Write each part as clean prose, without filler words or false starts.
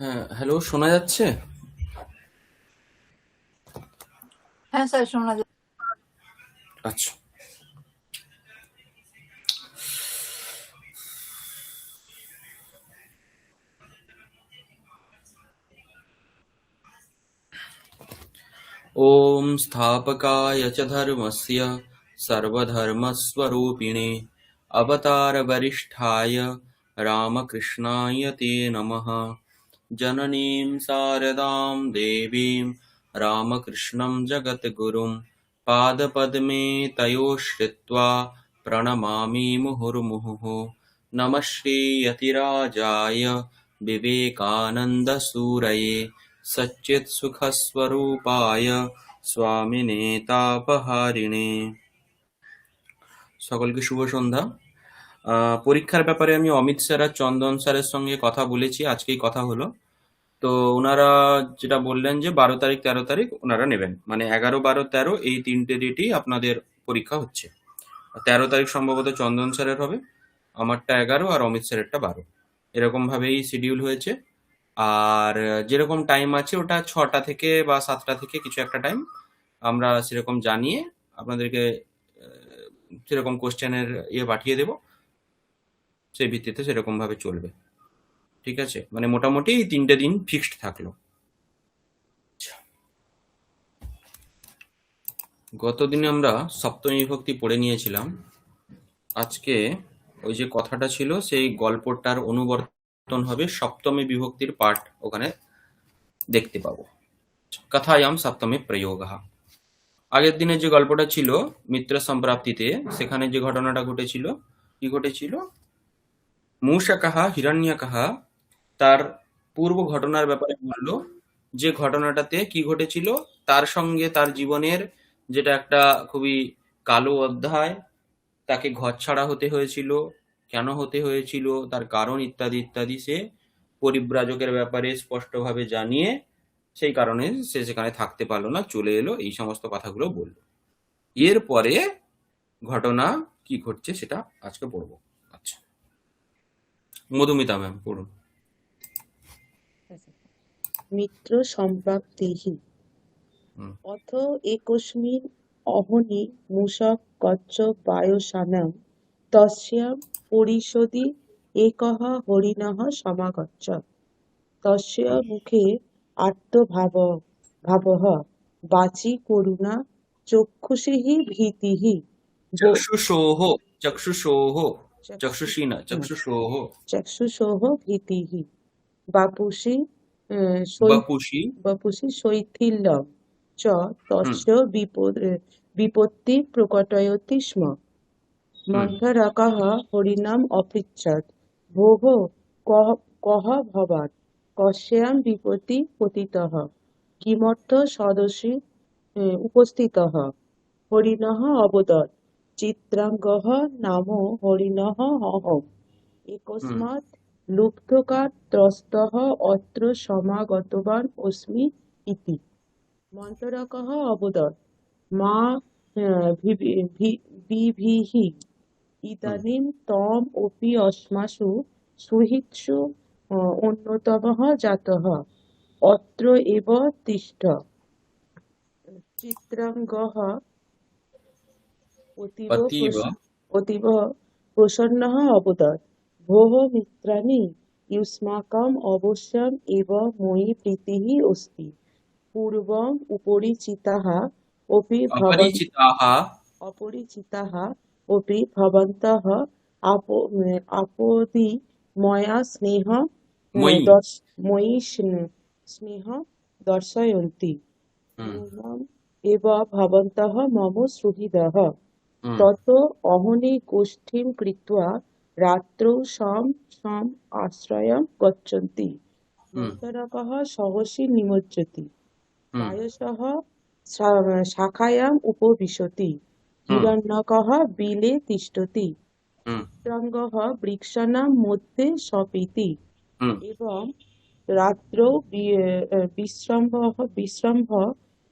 হ্যাঁ, হ্যালো, শোনা যাচ্ছে? হ্যাঁ স্যার, শোনা যায়। আচ্ছা। ॐ स्थापकाय च धर्मस्य सर्वधर्मस्वरूपिणे अवतारवरिष्ठाय रामकृष्णाय ते नमः। जननीं शारदां देवीं रामकृष्णं जगद्गुरुं पादपद्मे तयोश्रित्वा प्रणमामि मुहुर्मुहुः। नमः श्रीयतिराजाय विवेकानन्दसूरये सच्चित्सुखस्वरूपाय स्वामिने तापहारिणे। সকলকে শুভ সন্ধ্যা। পরীক্ষার ব্যাপারে আমি অমিত স্যার আর চন্দন স্যারের সঙ্গে কথা বলেছি, আজকেই কথা হলো। তো ওনারা যেটা বললেন যে 12 তারিখ 13 তারিখ ওনারা নেবেন, মানে 11, 12, 13 এই তিনটে ডেটই আপনাদের পরীক্ষা হচ্ছে। 13 তারিখ সম্ভবত চন্দন স্যারের হবে, আমারটা 11 আর অমিত স্যারেরটা 12, এরকম ভাবেই শিডিউল হয়েছে। আর যেরকম টাইম আছে ওটা 6টা থেকে বা 7টা থেকে কিছু একটা টাইম আমরা সেরকম জানিয়ে আপনাদেরকে সেরকম কোশ্চেনের পাঠিয়ে দেব, সেই ভিত্তিতে সেরকম ভাবে চলবে। ঠিক আছে, মানে মোটামুটি এই 3টে দিন ফিক্সড থাকলো। গতদিনে আমরা সপ্তমী বিভক্তি পড়ে নিয়েছিলাম। আজকে ওই যে কথাটা ছিল সেই গল্পটার অনুবর্তন হবে, সপ্তমী বিভক্তির পাঠ ওখানে দেখতে পাবো। কথায়াম সপ্তমী প্রয়োগঃ। আগের দিনে যে গল্পটা ছিল মিত্র সম্প্রাপ্তিতে, সেখানে যে ঘটনাটা ঘটেছিল, কি ঘটেছিল, মূষকः হিরণ্যকः তার পূর্ব ঘটনার ব্যাপারে বললো, যে ঘটনাটাতে কি ঘটেছিল, তার সঙ্গে তার জীবনের যেটা একটা খুবই কালো অধ্যায়, তাকে ঘরছাড়া হতে হয়েছিল, কেন হতে হয়েছিল, তার কারণ ইত্যাদি ইত্যাদি সে পরিব্রাজকের ব্যাপারে স্পষ্টভাবে জানিয়ে সেই কারণে সে সেখানে থাকতে পারলো না, চলে এলো, এই সমস্ত কথাগুলো বলল। এরপরে ঘটনা কি ঘটছে সেটা আজকে পড়বো। আচ্ছা, মধুমিতা ম্যাম পড়ুন। মিত্র সম্প্রাপ্তিঃ অথ একস্মিন অহনি মূষক কচ্ছপ বায়ুসানাং তস্যাং পরিষদি একঃ হরিণঃ সমাগচ্ছ তস্য মুখে ভাবঃ বাচি করুণা চক্ষুষিঃ ভীতিঃ চক্ষুষোহ, চক্ষুষোহ, চক্ষুষী না, চক্ষুষোহ, চক্ষুষোঃ ভীতিঃ বাপুষি বপুষি। বপুষি শৈথিল্যং চ হুম তস্য বিপত্তি প্রকটয়তি স্ম হুম মন্থরকः হরিণাম অপৃচ্ছৎ ভোঃ কः ভবাৎ কস্যাং বিপত্তি পতিতः কিমর্থ সদসি উপস্থিতः হরিণः অবদৎ চিত্রাঙ্গः নাম হরিণः অহम् হুম একস্মাৎ লুব্ধকাৎ ত্রস্তः অত্র সমাগতবান অস্মি ইতি মন্তরকः অবদৎ মা বিভীঃ হুম ইদানীং ত্বম অপি অস্মাসু সুহৃৎসু অন্যতমঃ জাতঃ অত্র এব তিষ্ঠ চিত্রাঙ্গः অতীব। অতীব প্রসন্নः অবদৎ ভোः মিত্রাণি युष्माकम् अवश्यम् एव मयि प्रीतिः अस्ति पूर्वम् অপরিচিতাः। अपरिचिताः अपि भवन्तः आपदि मया মই। स्नेह दर्शयन्ति হুম नूनम् एव भवन्तः मम सुहृदः হুম ततो अहनि गोष्ठीं कृत्वा रात्रौ सम् आश्रयं गच्छन्ति হুম मन्तरकः सहसि निमज्जति হুম प्रायशः शाखायाम् उपविशति হুম हिरण्यकः बिले तिष्ठति হুম चित्राङ्गः वृक्षाणां मध्ये शपिति হুম एवं रात्रौ विश्रम्भ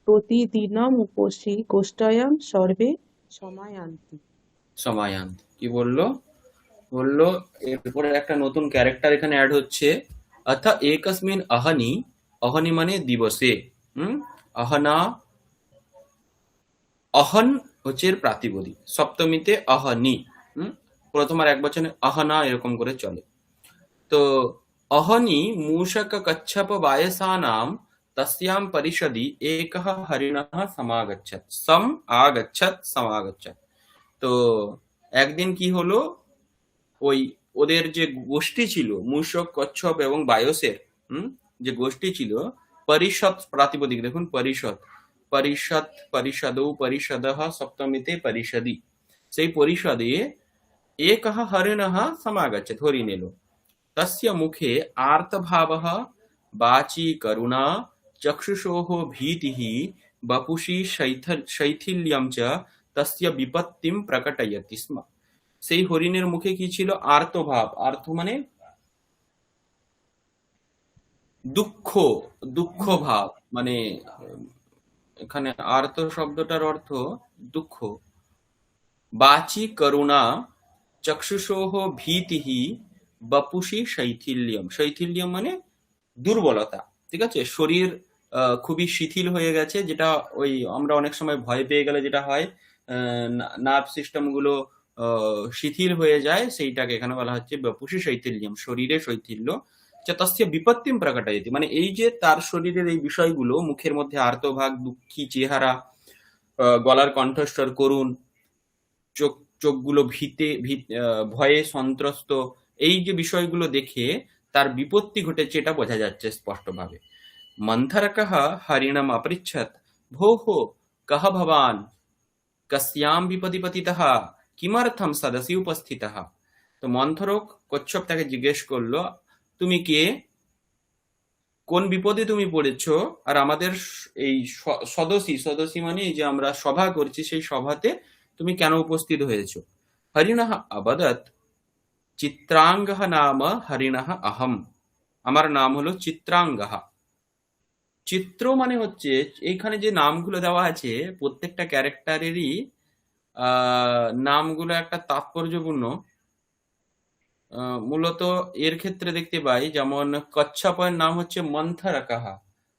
प्रतिदिनम् उपसि गोष्ठयां सर्वे समायान्ति সমায়ান্ত। কি বললো, বললো এরপরে একটা নতুন ক্যারেক্টার এখানে অ্যাড হচ্ছে, अथ एकस्मिन् अहनि, अहनि মানে দিবসে, अहना, अहन হচ্ছে এর প্রাতিপদিক, সপ্তমীতে अहनि, প্রথম আর এক বচনে अहना এরকম করে চলে। তো अहनि मूषक कच्छप वायसानां तस्यां परिषदि एकः हरिणः समागच्छत्। তো একদিন কি হলো, ওই ওদের যে গোষ্ঠী ছিল মূষক কচ্ছপ এবং বায়সের, যে গোষ্ঠী ছিল, পরিষদ প্রাতিপদিক দেখুন, পরিষদ, পরিষদ, পরিষদৌ, পরিষদঃ সপ্তমীতে পরিষদি, সেই পরিষদে একः হরিণः সমাগচ্ছत्, হরিণ এলো। तस्य मुखे आर्तभावः, वाची करुणा, चक्षुषोः भीतिः, वपुषि शैथिल्यं च तस्य विपत्तिं प्रकटयति स्म। সেই হরিণের মুখে কি ছিল? আর্তভাব। আর্ত মানে দুঃখ, দুঃখ ভাব, মানে এখানে আর্ত শব্দটার অর্থ দুঃখ। বাচি করুণা, চক্ষুষোহ ভীতিঃ, বপুষি শৈথিল্যম। শৈথিল্যম মানে দুর্বলতা, ঠিক আছে? শরীর খুবই শিথিল হয়ে গেছে, যেটা ওই আমরা অনেক সময় ভয় পেয়ে গেলে যেটা হয়, নার্ভ সিস্টেম গুলো শিথিল হয়ে যায়, সেইটাকে এখানে বলা হচ্ছে বপুষি শৈথিল্যম, শরীরে শৈথিল্য। তস্য বিপত্তিম প্রকটায়তি, মানে এই যে তার শরীরের এই বিষয়গুলো, মুখের মধ্যে আর্তভাগ, দুঃখী চেহারা, গলার কণ্ঠস্বর করুণ, চোখগুলো ভয়ে সন্ত্রস্ত, এই যে বিষয়গুলো দেখে তার বিপত্তি ঘটেছে এটা বোঝা যাচ্ছে স্পষ্টভাবে। মন্থরকः হরিণম अपृच्छत्, ভোঃ কः ভবান, কস্যাম বিপদি পতিতः, কিমর্থম সদসি উপস্থিতः। তো মন্থরক কচ্ছপ তাকে জিজ্ঞেস করলো, তুমি কে, কোন বিপদে তুমি পড়েছো, আর আমাদের এই সদসী মানে এই যে আমরা সভা করছি, সেই সভাতে তুমি কেন উপস্থিত হয়েছো? হরিণঃ অবদৎ, চিত্রাঙ্গঃ নাম হরিণঃ অহম, আমার নাম হলো চিত্রাঙ্গঃ। চিত্র মানে হচ্ছে, এইখানে যে নামগুলো দেওয়া আছে প্রত্যেকটা ক্যারেক্টারেরই নামগুলো একটা তাৎপর্যপূর্ণ। মূলত এর ক্ষেত্রে দেখতে পাই, যেমন কচ্ছপের নাম হচ্ছে মন্থরকঃ।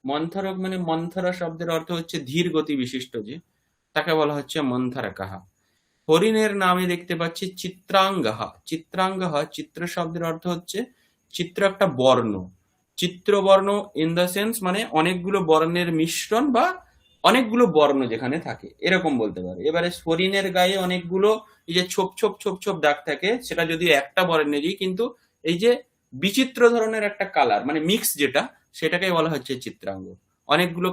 মন্থরক মানে মন্থরা শব্দের অর্থ হচ্ছে ধীর গতি বিশিষ্ট, যে তাকে বলা হচ্ছে মন্থরকঃ। হরিণের নামে দেখতে পাচ্ছি চিত্রাঙ্গঃ। চিত্রাঙ্গঃ, চিত্র শব্দের অর্থ হচ্ছে চিত্র একটা বর্ণ, চিত্রবর্ণ ইন দ্য সেন্স মানে অনেকগুলো বর্ণের মিশ্রণ বা অনেকগুলো বর্ণ যেখানে থাকে, এরকম বলতে পারে। এবারে হরিণের গায়ে অনেকগুলো এই যে ছোপ ছোপ ছোপ ছোপ দাগ থাকে, সেটা যদিও একটা বর্ণেরই, কিন্তু এই যে বিচিত্র ধরনের একটা কালার মানে মিক্স যেটা, সেটাকে বলা হচ্ছে চিত্রাঙ্গ। অনেকগুলো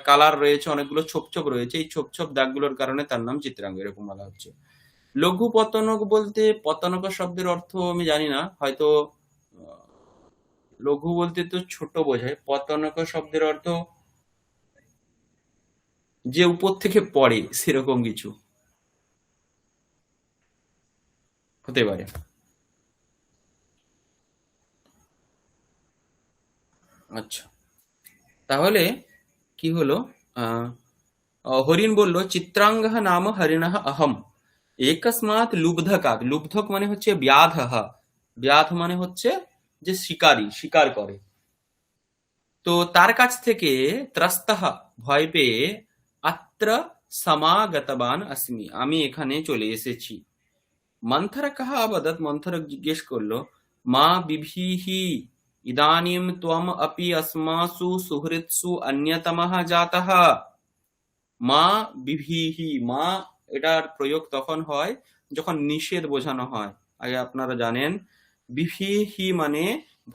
কালার রয়েছে, অনেকগুলো ছোপ ছোপ রয়েছে, এই ছোপ ছোপ দাগগুলোর কারণে তার নাম চিত্রাঙ্গ, এরকম বলা হচ্ছে। লঘু পতনক বলতে, পতনক শব্দের অর্থ আমি জানি না, হয়তো লঘু বলতে তো ছোট বোঝায়, পতনক শব্দের অর্থ যে উপর থেকে পড়ে, সেরকম কিছু হতে পারে। আচ্ছা, তাহলে কি হলো, হরিণ বলল চিত্রাঙ্গঃ নাম হরিণঃ অহম, একস্মাৎ লুব্ধকাৎ, লুব্ধক মানে হচ্ছে ব্যাধঃ, ব্যাধ মানে হচ্ছে যে শিকারী, শিকার করে। তো তার কাছ থেকে ত্রস্তঃ, ভয় পেয়ে, অত্র সমাগতবান अस्मि, আমি এখানে চলে এসেছি। মন্থরকঃ অবদৎ, মন্থরক জিজ্ঞেস করলো, মা বিভীহি ইদানীম ত্বম অপি अस्मासु সুহৃৎসু অন্যতমঃ জাতঃ। মা বিভীহি, মা এটার প্রয়োগ তখন হয় যখন নিষেধ বোঝানো হয়। আগে আপনারা জানেন, বিভীহি মানে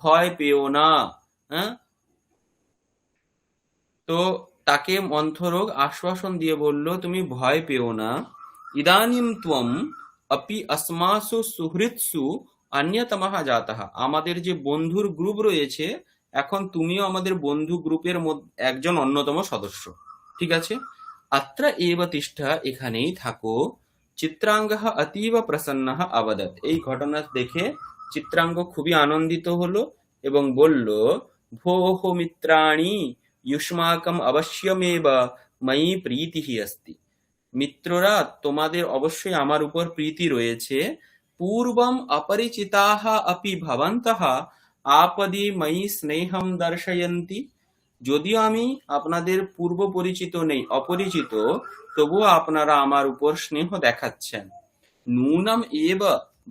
ভয় পেও না, হ্যাঁ? তো তাকে মন্থরক আশ্বাসন দিয়ে বলল, তুমি ভয় পেও না। ইদানিম ত্বম অপি अस्मासु সুহৃৎসু অন্যতমঃ জাতঃ, আমাদের যে বন্ধুর গ্রুপ রয়েছে, এখন তুমিও আমাদের বন্ধু গ্রুপের একজন অন্যতম সদস্য, ঠিক আছে? অত্র এব তিষ্ঠ, এখানেই থাকো। চিত্রাঙ্গঃ অতীব প্রসন্নঃ অবদৎ, এই ঘটনা দেখে চিত্রাঙ্গ খুবই আনন্দিত হলো এবং বলল, ভোঃ মিত্রাণি युष्माकम् अवश्यमेव मयि प्रीतिः अस्ति। মিত্ররা, তোমাদের অবশ্যই আমার উপর প্রীতি রয়েছে। পূর্বম অপরিচিতাः अपि भवन्तः আপদি ময়ি স্নেহম দর্শয়ন্তি, যদিও আমি আপনাদের পূর্ব পরিচিত নেই, অপরিচিত, তবুও আপনারা আমার উপর স্নেহ দেখাচ্ছেন। নূনম এব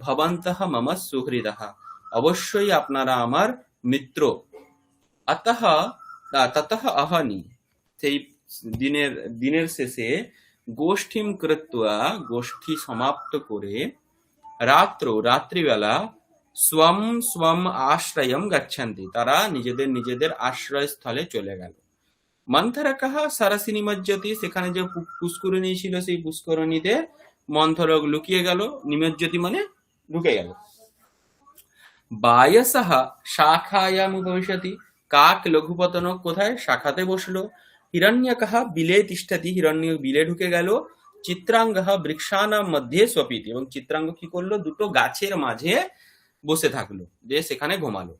ভবন্তঃ মম সুহৃদঃ, অবশ্যই আপনারা আমার মিত্র। অতঃ ততঃ অহনি, সেই দিনের শেষে গোষ্ঠীম কৃত্বা, গোষ্ঠী সমাপ্ত করে, রাত্রিবেলা স্বম স্বম আশ্রয়ম গচ্ছন্তি, তারা নিজেদের নিজেদের আশ্রয়স্থলে চলে গেল। মন্থরকঃ সরসি নিমজ্জতি, সেখানে যে পুষ্করিণী ছিল সেই পুষ্করিণীতে মন্থরক লুকিয়ে গেল, নিমজ্জতি মানে ঢুকে গেল। বায়সঃ শাখায়াম উপবিশতি, কাক লঘুপতনক কোথায়? শাখাতে বসলো। হিরণ্যকঃ বিলে তিষ্ঠতি, হিরণ্যক বিলে ঢুকে গেল। চিত্রাঙ্গঃ বৃক্ষানাম মধ্যে স্বপিতি, এবং চিত্রাঙ্গ কি করলো? দুটো গাছের মাঝে বসে থাকলো, যে সেখানে ঘুমালো।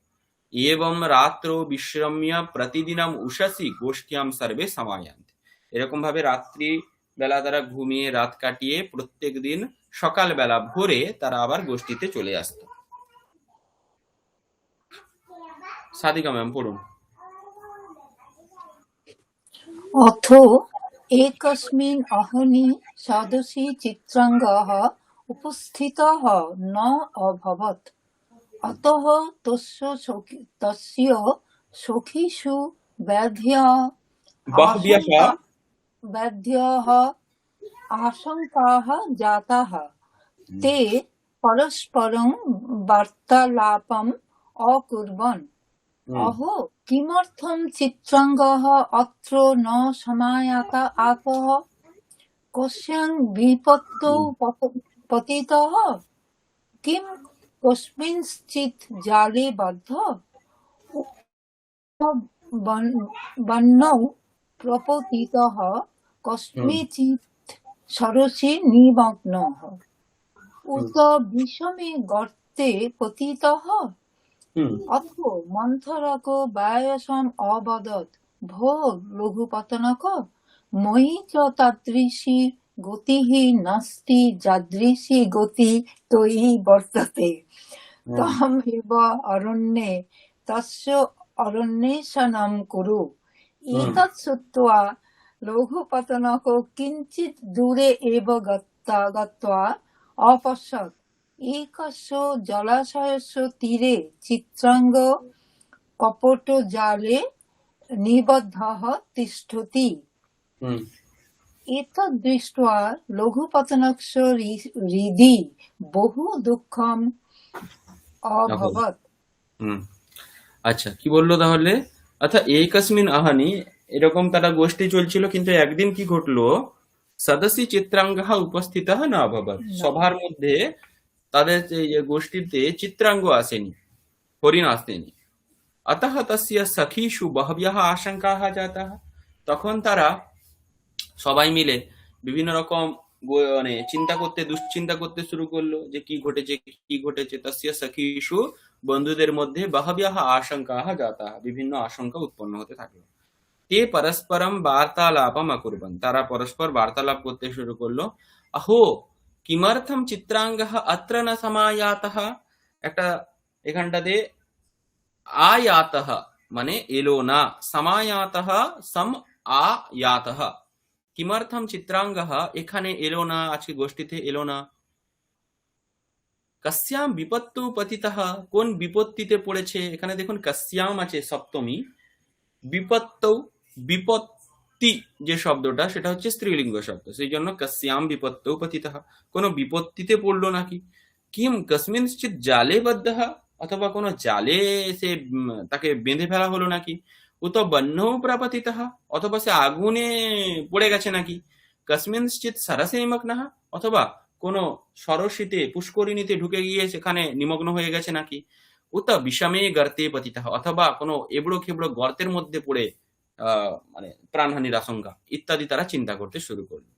এবং রাত্র বিশ্রম্য প্রতিদিনম উষসি গোষ্ঠীয়াম সর্বে সমায়ান্তি, এরকম ভাবে রাত্রি বেলা তারা ঘুমিয়ে রাত কাটিয়ে প্রত্যেক দিন সকাল বেলা ভোরে তারা আবার গোষ্ঠীতে চলে আসতো। সাদিকা ম্যাম পড়ুন। অথ একস্মিন অহনি সদসি চিত্রাঙ্গः উপস্থিতः ন অভবৎ, অতঃ তস্য সখীষু বহব্যः ব্যাধ্যः আশঙ্কাः জাতাः, তে পরস্পরং বার্তালাপম অকুর্বन्। অহো কিমर्थं চিত্রাঙ্গः অত্র ন সমায়াত আপः, কস্যাং বিপত্তৌ পতিতः, কিং কস্মিंश्चित् জালে বদ্ধः, বন্যৌ প্রপতিতः, কস্মিंश्चित् সরসি নিমগ্নः, উত বিষমে গর্তে পতিতः। অথ মন্থরক বায়সম অবদৎ, ভো লঘুপতনক, ময়ি চ তাদৃশী গতিঃ নাস্তি যাদৃশী গতি ত্বয়ি বর্ততে, তম এব অরণ্যে তস্য অরণ্যেষণম কুরু। এতৎ শ্রুত্বা লঘুপতনক কিঞ্চিৎ দূরে এব গত্বা অপশ্যৎ, একস্য জলাশয়স্য তীরে চিত্রাঙ্গ কপটজালে নিবদ্ধः তিষ্ঠতি। এতদ্ দৃष्ट्वा লঘুপতনস্য হৃদি বহু দুঃখম অভবৎ। আচ্ছা, কি বললো তাহলে? অর্থাৎ একস্মিন আহানি, এরকম তারা গোষ্ঠী চলছিল, কিন্তু একদিন কি ঘটলো? সদসি চিত্রাঙ্গः উপস্থিতः ন অভবৎ, সভার মধ্যে তাদের গোষ্ঠীতে চিত্রাঙ্গ আসেনি, হরিণ আসেনি। অতঃ তস্য সখীষু বহব্যः আশঙ্কাः জাতাः, তখন তারা সবাই মিলে বিভিন্ন রকম মানে দুশ্চিন্তা করতে শুরু করলো, যে কি ঘটেছে। তস্য সখীষু, বন্ধুদের মধ্যে বহব্যः আশঙ্কাः জাতাः, বিভিন্ন আশঙ্কা উৎপন্ন হতে থাকলো। তে পরস্পরম বার্তালাপম অকুর্বন, তারা পরস্পর বার্তালাপ করতে শুরু করলো। অহো কিমর্থম চিত্রাঙ্গः অত্র ন সমায়াতঃ, একটা এখানটাতে আয়াতঃ মানে এলো না, সমায়াতঃ সম আয়াতঃ, কিমর্থম চিত্রাঙ্গः এখানে এলো না, আজকে গোষ্ঠীতে এলো না। কস্যাম বিপত্তৌ পতিতঃ, কোন বিপত্তিতে পড়েছে? এখানে দেখুন কস্যাম আছে সপ্তমী, বিপত্তৌ, বিপত্তি যে শব্দটা সেটা হচ্ছে স্ত্রীলিঙ্গ শব্দ, সেই জন্য কস্যাম বিপত্তৌ পতিতঃ, কোন বিপত্তিতে পড়লো নাকি। কিম কস্মিंश्चित् জালে বদ্ধः, অথবা কোন জালে সে তাকে বেঁধে ফেলা হলো নাকি। উত বহ্নৌ প্রপতিতঃ, অথবা সে আগুনে পড়ে গেছে নাকি। কস্মিंश्चित् সরসে নিমগ্নः, অথবা কোন সরসীতে পুষ্করিণীতে ঢুকে গিয়ে সেখানে নিমগ্ন হয়ে গেছে নাকি। উত বিষমে গর্তে পতিতঃ, অথবা কোনো এবড়ো খেবড়ো গর্তের মধ্যে পড়ে মানে প্রাণহানির আশঙ্কা ইত্যাদি তারা চিন্তা করতে শুরু করলো।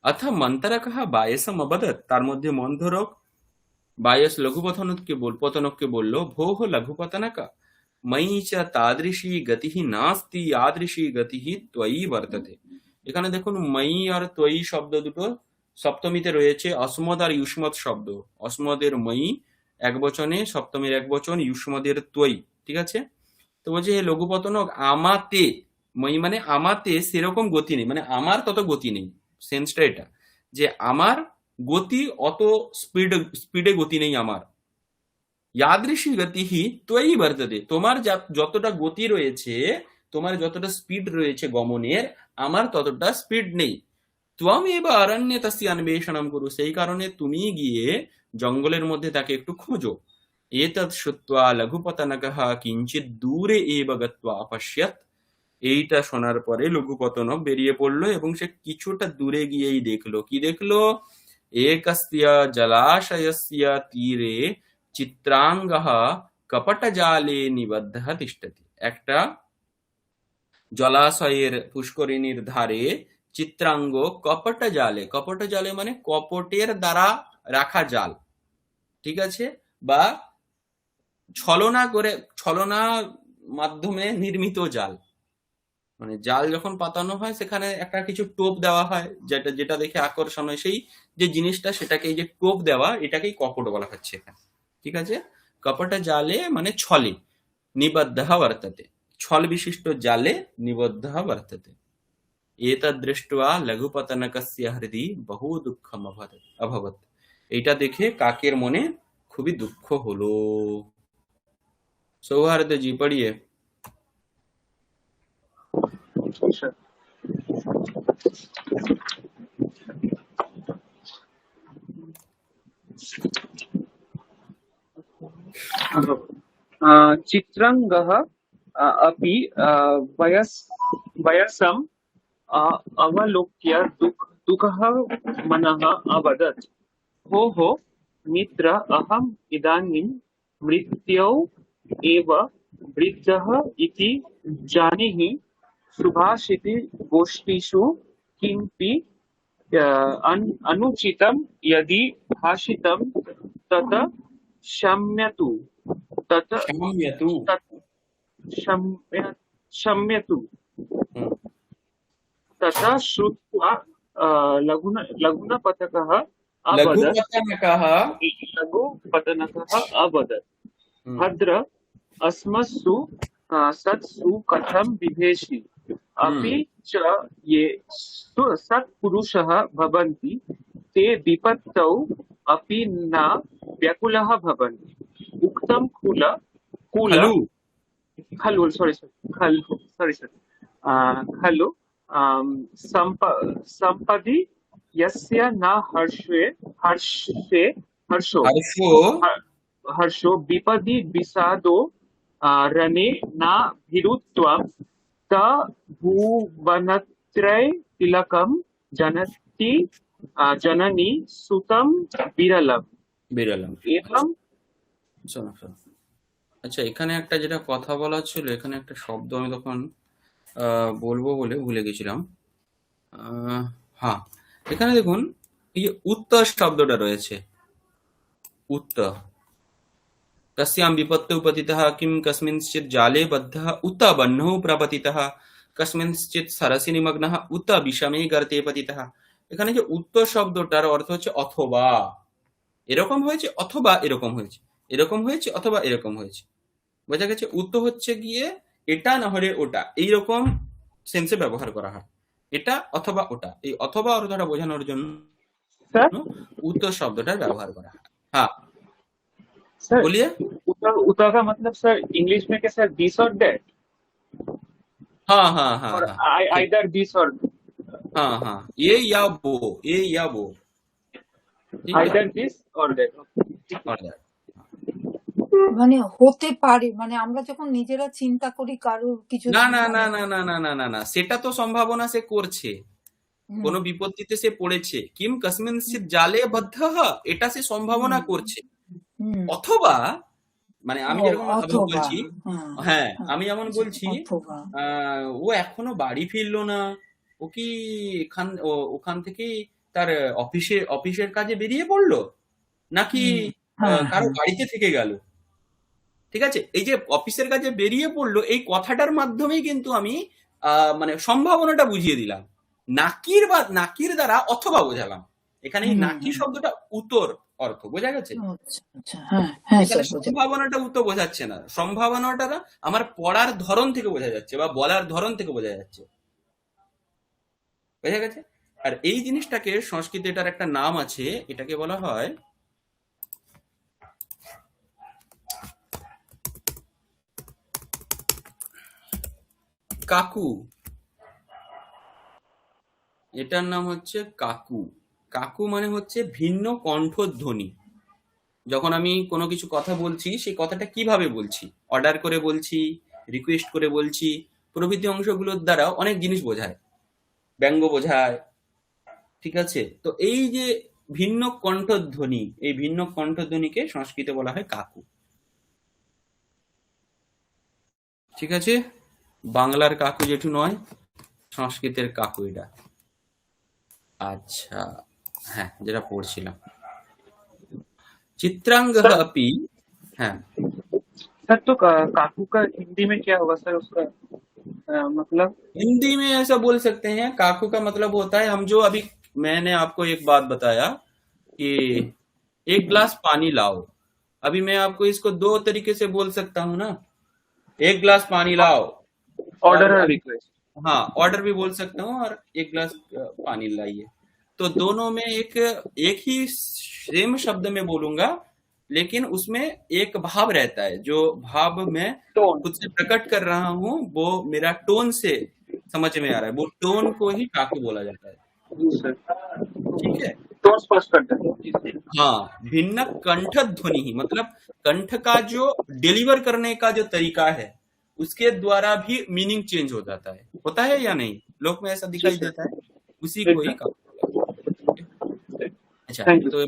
অথ মন্তরকঃ বায়সম অবদৎ, তার মধ্যে মন্থরক বায়স লঘুপতনককে বলল, ভোঃ লঘুপতনক, ময়ি চ তাদৃশী গতিঃ নাস্তি ইয়াদৃশী গতিঃ ত্বয়ি বর্ততে। এখানে দেখুন ময়ি আর ত্বয়ি শব্দ দুটো সপ্তমীতে রয়েছে, অস্মদ আর ইউষ্মদ শব্দ। অস্মদের ময়ি একবচনে, সপ্তমীর একবচন, ইউষ্মদের ত্বয়ী, ঠিক আছে? তো বলছে হে লঘুপতনক আমাতে, মই মানে আমাতে সেরকম গতি নেই, মানে আমার তত গতি নেই, সেন্সটা এটা যে আমার গতি অত স্পিডে গতি নেই আমার। ইয়াদৃশী গতিহি ত্বয়ী বর্ততে, তোমার যতটা গতি রয়েছে, তোমার যতটা স্পিড রয়েছে গমনের, আমার ততটা স্পিড নেই। ত্বম এব অরণ্যে তস্য অন্বেষণম কুরু, সেই কারণে তুমি গিয়ে জঙ্গলের মধ্যে তাকে একটু খোঁজো। এতৎ শ্রুত্বা লঘুপতনকঃ কিঞ্চিৎ দূরে এব গত্বা অপশ্যৎ, এইটা শোনার পরে লঘুপতনক বেরিয়ে পড়লো এবং সে কিছুটা দূরে গিয়েই দেখলো, কি দেখলো? একস্য জলাশয়স্য তীরে চিত্রাঙ্গঃ কপটজালে নিবদ্ধঃ তিষ্ঠতি, একটা জলাশয়ের পুষ্করিণীর ধারে চিত্রাঙ্গ কপট জালে, কপট জালে মানে কপটের দ্বারা রাখা জাল, ঠিক আছে, বা ছলনা মাধ্যমে নির্মিত জাল। মানে জাল যখন পাতানো হয় সেখানে একটা কিছু টোপ দেওয়া হয়, যেটা যেটা দেখে আকর্ষণ হয়, সেই যে জিনিসটা সেটাকে, এই যে টোপ দেওয়া, এটাকেই কপট বলা হচ্ছে এখানে, ঠিক আছে? কপট জালে মানে ছলে, নিবদ্ধ বর্ততে, ছল বিশিষ্ট জালে নিবদ্ধ বর্ততে। এতদ্ দৃष्ट्वा লঘুপতনকস্য হৃদি বহু দুঃখম অভবত, এটা দেখে কাকের মনে খুবই দুঃখ হলো। সৌহার্দ্য জি পড়িয়ে। अच्छा। चित्रांगः अपि वयसम् अवलोक्य दुःखः मनः अवदत्, भोः मित्र, अहम् इदानीं मृत्युौ एव वृद्धः इति जानीहि। सुभाषिते गोष्ठीषु किमपि अनुचितं यदि भाषितं तत् क्षम्यतु, तत् क्षम्यतु। क्षम्यतु। तथा श्रुत्वा लघुपतनकः अवदत्, भद्र, अस्मत्सु सत्सु कथं विभेषि, अपि च ये सत्पुरुषः भवन्ति ते विपत्तौ अपि न व्याकुलः भवन्ति। उक्तं खलु सम्पदि यस्य न हर्षो विपदि विषादो रणे न भीरुत्वं, त भुवनत्रये तिलकं जनती जननी सुतं বিরলম। এরকম। শোনো শোনো, আচ্ছা এখানে একটা যেটা কথা বলা ছিল, এখানে একটা শব্দ আমি তখন বলবো বলে ভুলে গেছিলাম। হ্যাঁ, এখানে দেখুন এই যে উত্তর শব্দটা রয়েছে, উত্তর, कस्यां विपत्तौ पतितः किं कस्मिंश्चित् जाले बद्धः उत बह्नौ प्रपतितः कस्मिंश्चित् सरसि निमग्नः उत विषमे गर्ते पतितः। এখানে যে উত্তর শব্দটার অর্থ হচ্ছে অথবা, এরকম হয়েছে অথবা এরকম হয়েছে, এরকম হয়েছে অথবা এরকম হয়েছে, বোঝা গেছে? উত্তর হচ্ছে গিয়ে এটা না হলে ওটা, এইরকম সেন্সে ব্যবহার করা হয়, এটা অথবা ওটা, এই অথবা অর্থটা বোঝানোর জন্য উত্তর শব্দটার ব্যবহার করা হয়। হ্যাঁ सर, बोलिए। उतर का मतलब सर इंग्लिश में क्या सर, दिस और दैट? हाँ हाँ हाँ और हाँ, आइदर दिस और हाँ हाँ, ये या वो, ये या वो, ठीक है? आइदर दिस और दैट। और that। মানে হতে পারে, মানে আমরা যখন নিজেরা চিন্তা করি কারোর কিছু, না না না না না না না না না, সেটা তো সম্ভাবনা সে করছে, কোন বিপত্তিতে সে পড়েছে, কিম কস্মিন্শ্চিৎ জালে বদ্ধঃ, এটা সে সম্ভাবনা করছে। অথবা মানে আমি যেরকম বলছি, হ্যাঁ আমি যেমন বলছি ও এখনো বাড়ি ফিরলো না, ও কি ওখান থেকে তার অফিসের কাজে বেরিয়ে পড়লো, নাকি কারো বাড়িতে থেকে গেল, ঠিক আছে? এই যে অফিসের কাজে বেরিয়ে পড়লো, এই কথাটার মাধ্যমেই কিন্তু আমি মানে সম্ভাবনাটা বুঝিয়ে দিলাম, নাকির দ্বারা অথবা বোঝালাম, এখানে এই হুম নাকি হুম শব্দটা উতোর অর্থ, বোঝা গেছে? আচ্ছা আচ্ছা হ্যাঁ হ্যাঁ এখানে স্যার বোঝা সম্ভাবনাটা উতো বোঝাচ্ছে না, সম্ভাবনাটা আমার পড়ার ধরন থেকে বোঝা যাচ্ছে বা বলার ধরন থেকে বোঝা যাচ্ছে, বোঝা গেছে? আর এই জিনিসটাকে সংস্কৃতে এটার একটা নাম আছে, এটাকে বলা হয় কাকু। এটার নাম হচ্ছে কাকু। কাকু মানে হচ্ছে ভিন্ন কণ্ঠধ্বনি। যখন আমি কোনো কিছু কথা বলছি সেই কথাটা কিভাবে বলছি, অর্ডার করে বলছি, রিকোয়েস্ট করে বলছি, প্রভৃতি অংশগুলোর দ্বারা অনেক জিনিস বোঝায়, ব্যঙ্গ বোঝায়, ঠিক আছে? তো এই যে ভিন্ন কণ্ঠধ্বনি, এই ভিন্ন কণ্ঠধ্বনিকে সংস্কৃতে বলা হয় কাকু, ঠিক আছে? বাংলার কাকু জেঠু নয়, সংস্কৃতের কাকু এটা। আচ্ছা, হ্যাঁ, যেটা পড়ছিলাম, চিত্রাঙ্গः सर अपि। হ্যাঁ, सर तो काकू का हिंदी में क्या होगा सर उसका मतलब? हिंदी में ऐसा बोल सकते हैं, काकू का मतलब होता है हम जो अभी, मैंने आपको एक बात बताया कि एक गिलास पानी लाओ, अभी मैं आपको इसको दो तरीके से बोल सकता हूँ ना, एक गिलास पानी लाओ, ऑर्डर और और रिक्वेस्ट। हाँ, ऑर्डर भी बोल सकता हूँ, और एक गिलास पानी लाइए। तो दोनों में एक ही सेम शब्द में बोलूंगा, लेकिन उसमें एक भाव रहता है, जो भाव मैं टोन। खुद से प्रकट कर रहा हूँ वो मेरा टोन से समझ में आ रहा है, वो टोन को ही काकू बोला जाता है, जी सर, ठीक है? टोन स्पष्ट करते हैं जी सर। हाँ, भिन्न कंठ ध्वनि ही, मतलब कंठ का जो डिलीवर करने का जो तरीका है उसके द्वारा भी मीनिंग चेंज हो जाता है, होता है या नहीं? लोक में ऐसा जी दिखाई सर, देता है, उसी को ही एकदम। कहा। अच्छा, थैंक यू। तो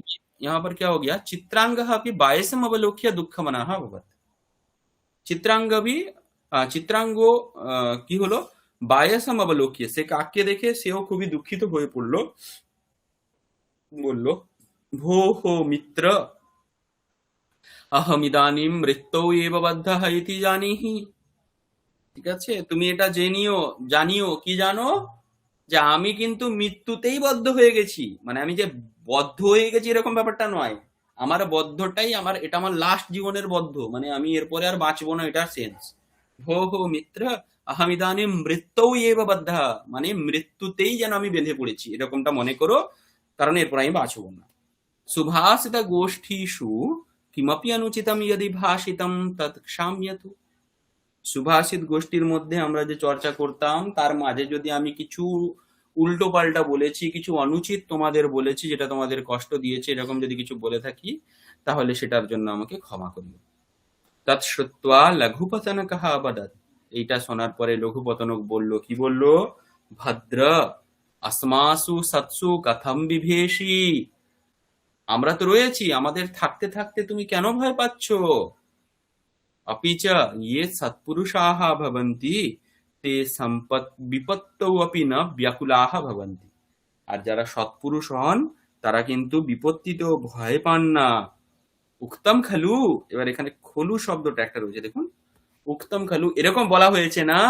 यहाँ पर क्या हो गया, चित्रांगः अपि बायसम अवलोक्य दुःखमनः अभवत्। চিত্রাঙ্গ भी চিত্রাঙ্গ কি হলো, বায়াসাম অবলোক্য, সে কাককে দেখে সেও খুবই দুঃখিত হয়ে পড়লো, বলল ভো হো মিত্র अहमिदानीं मृत्यौ एव बद्धः इति जानीहि। ঠিক আছে, তুমি এটা জানিও কি জানো, যে আমি কিন্তু মৃত্যুতেই বদ্ধ হয়ে গেছি, মানে আমি যে বদ্ধ হয়ে গেছি এরকম ব্যাপারটা নয়, আমার বদ্ধটাই এটা আমার লাস্ট জীবনের বদ্ধ, মানে আমি এরপরে আর বাঁচবো না, এটার সেন্স। হো হো মিত্র আহমিদানি মৃত্যৌ এব বদ্ধা, মানে মৃত্যুতেই যেন আমি বেঁধে পড়েছি এরকমটা মনে করো, কারণ এরপর আমি বাঁচবো না। সুভাষিত গোষ্ঠীষু কিমপি অনুচিতম यदि ভাষিতম তৎ ক্ষাম্যতু। সুভাষিত গোষ্ঠীর মধ্যে আমরা যে চর্চা করতাম তার মাঝে যদি আমি কিছু উল্টো পাল্টা বলেছি, কিছু অনুচিত তোমাদের বলেছি, যেটা তোমাদের কষ্ট দিয়েছে, এরকম যদি কিছু বলে থাকি তাহলে সেটার জন্য আমাকে ক্ষমা করিও। তৎ শ্রুত্বা লঘুপতনকঃ অবদৎ। এইটা শোনার পরে লঘুপতনক বলল, কি বলল, ভদ্র আসমাসু সৎসু কথম বিভেষি, আমরা তো রয়েছি, আমাদের থাকতে থাকতে তুমি কেন ভয় পাচ্ছ? अपि च ये सत्पुरुषाः भवन्ति ते বিপত্তৌ अपि न ব্যাকুলাः भवन्ति। আর যারা সৎপুরুষ হন তারা কিন্তু বিপত্তিতেও ভয় পান না। উক্তম খালু, এবার এখানে খলু শব্দটা একটা রয়েছে, দেখুন, উক্তম খালু এরকম বলা হয়েছে না।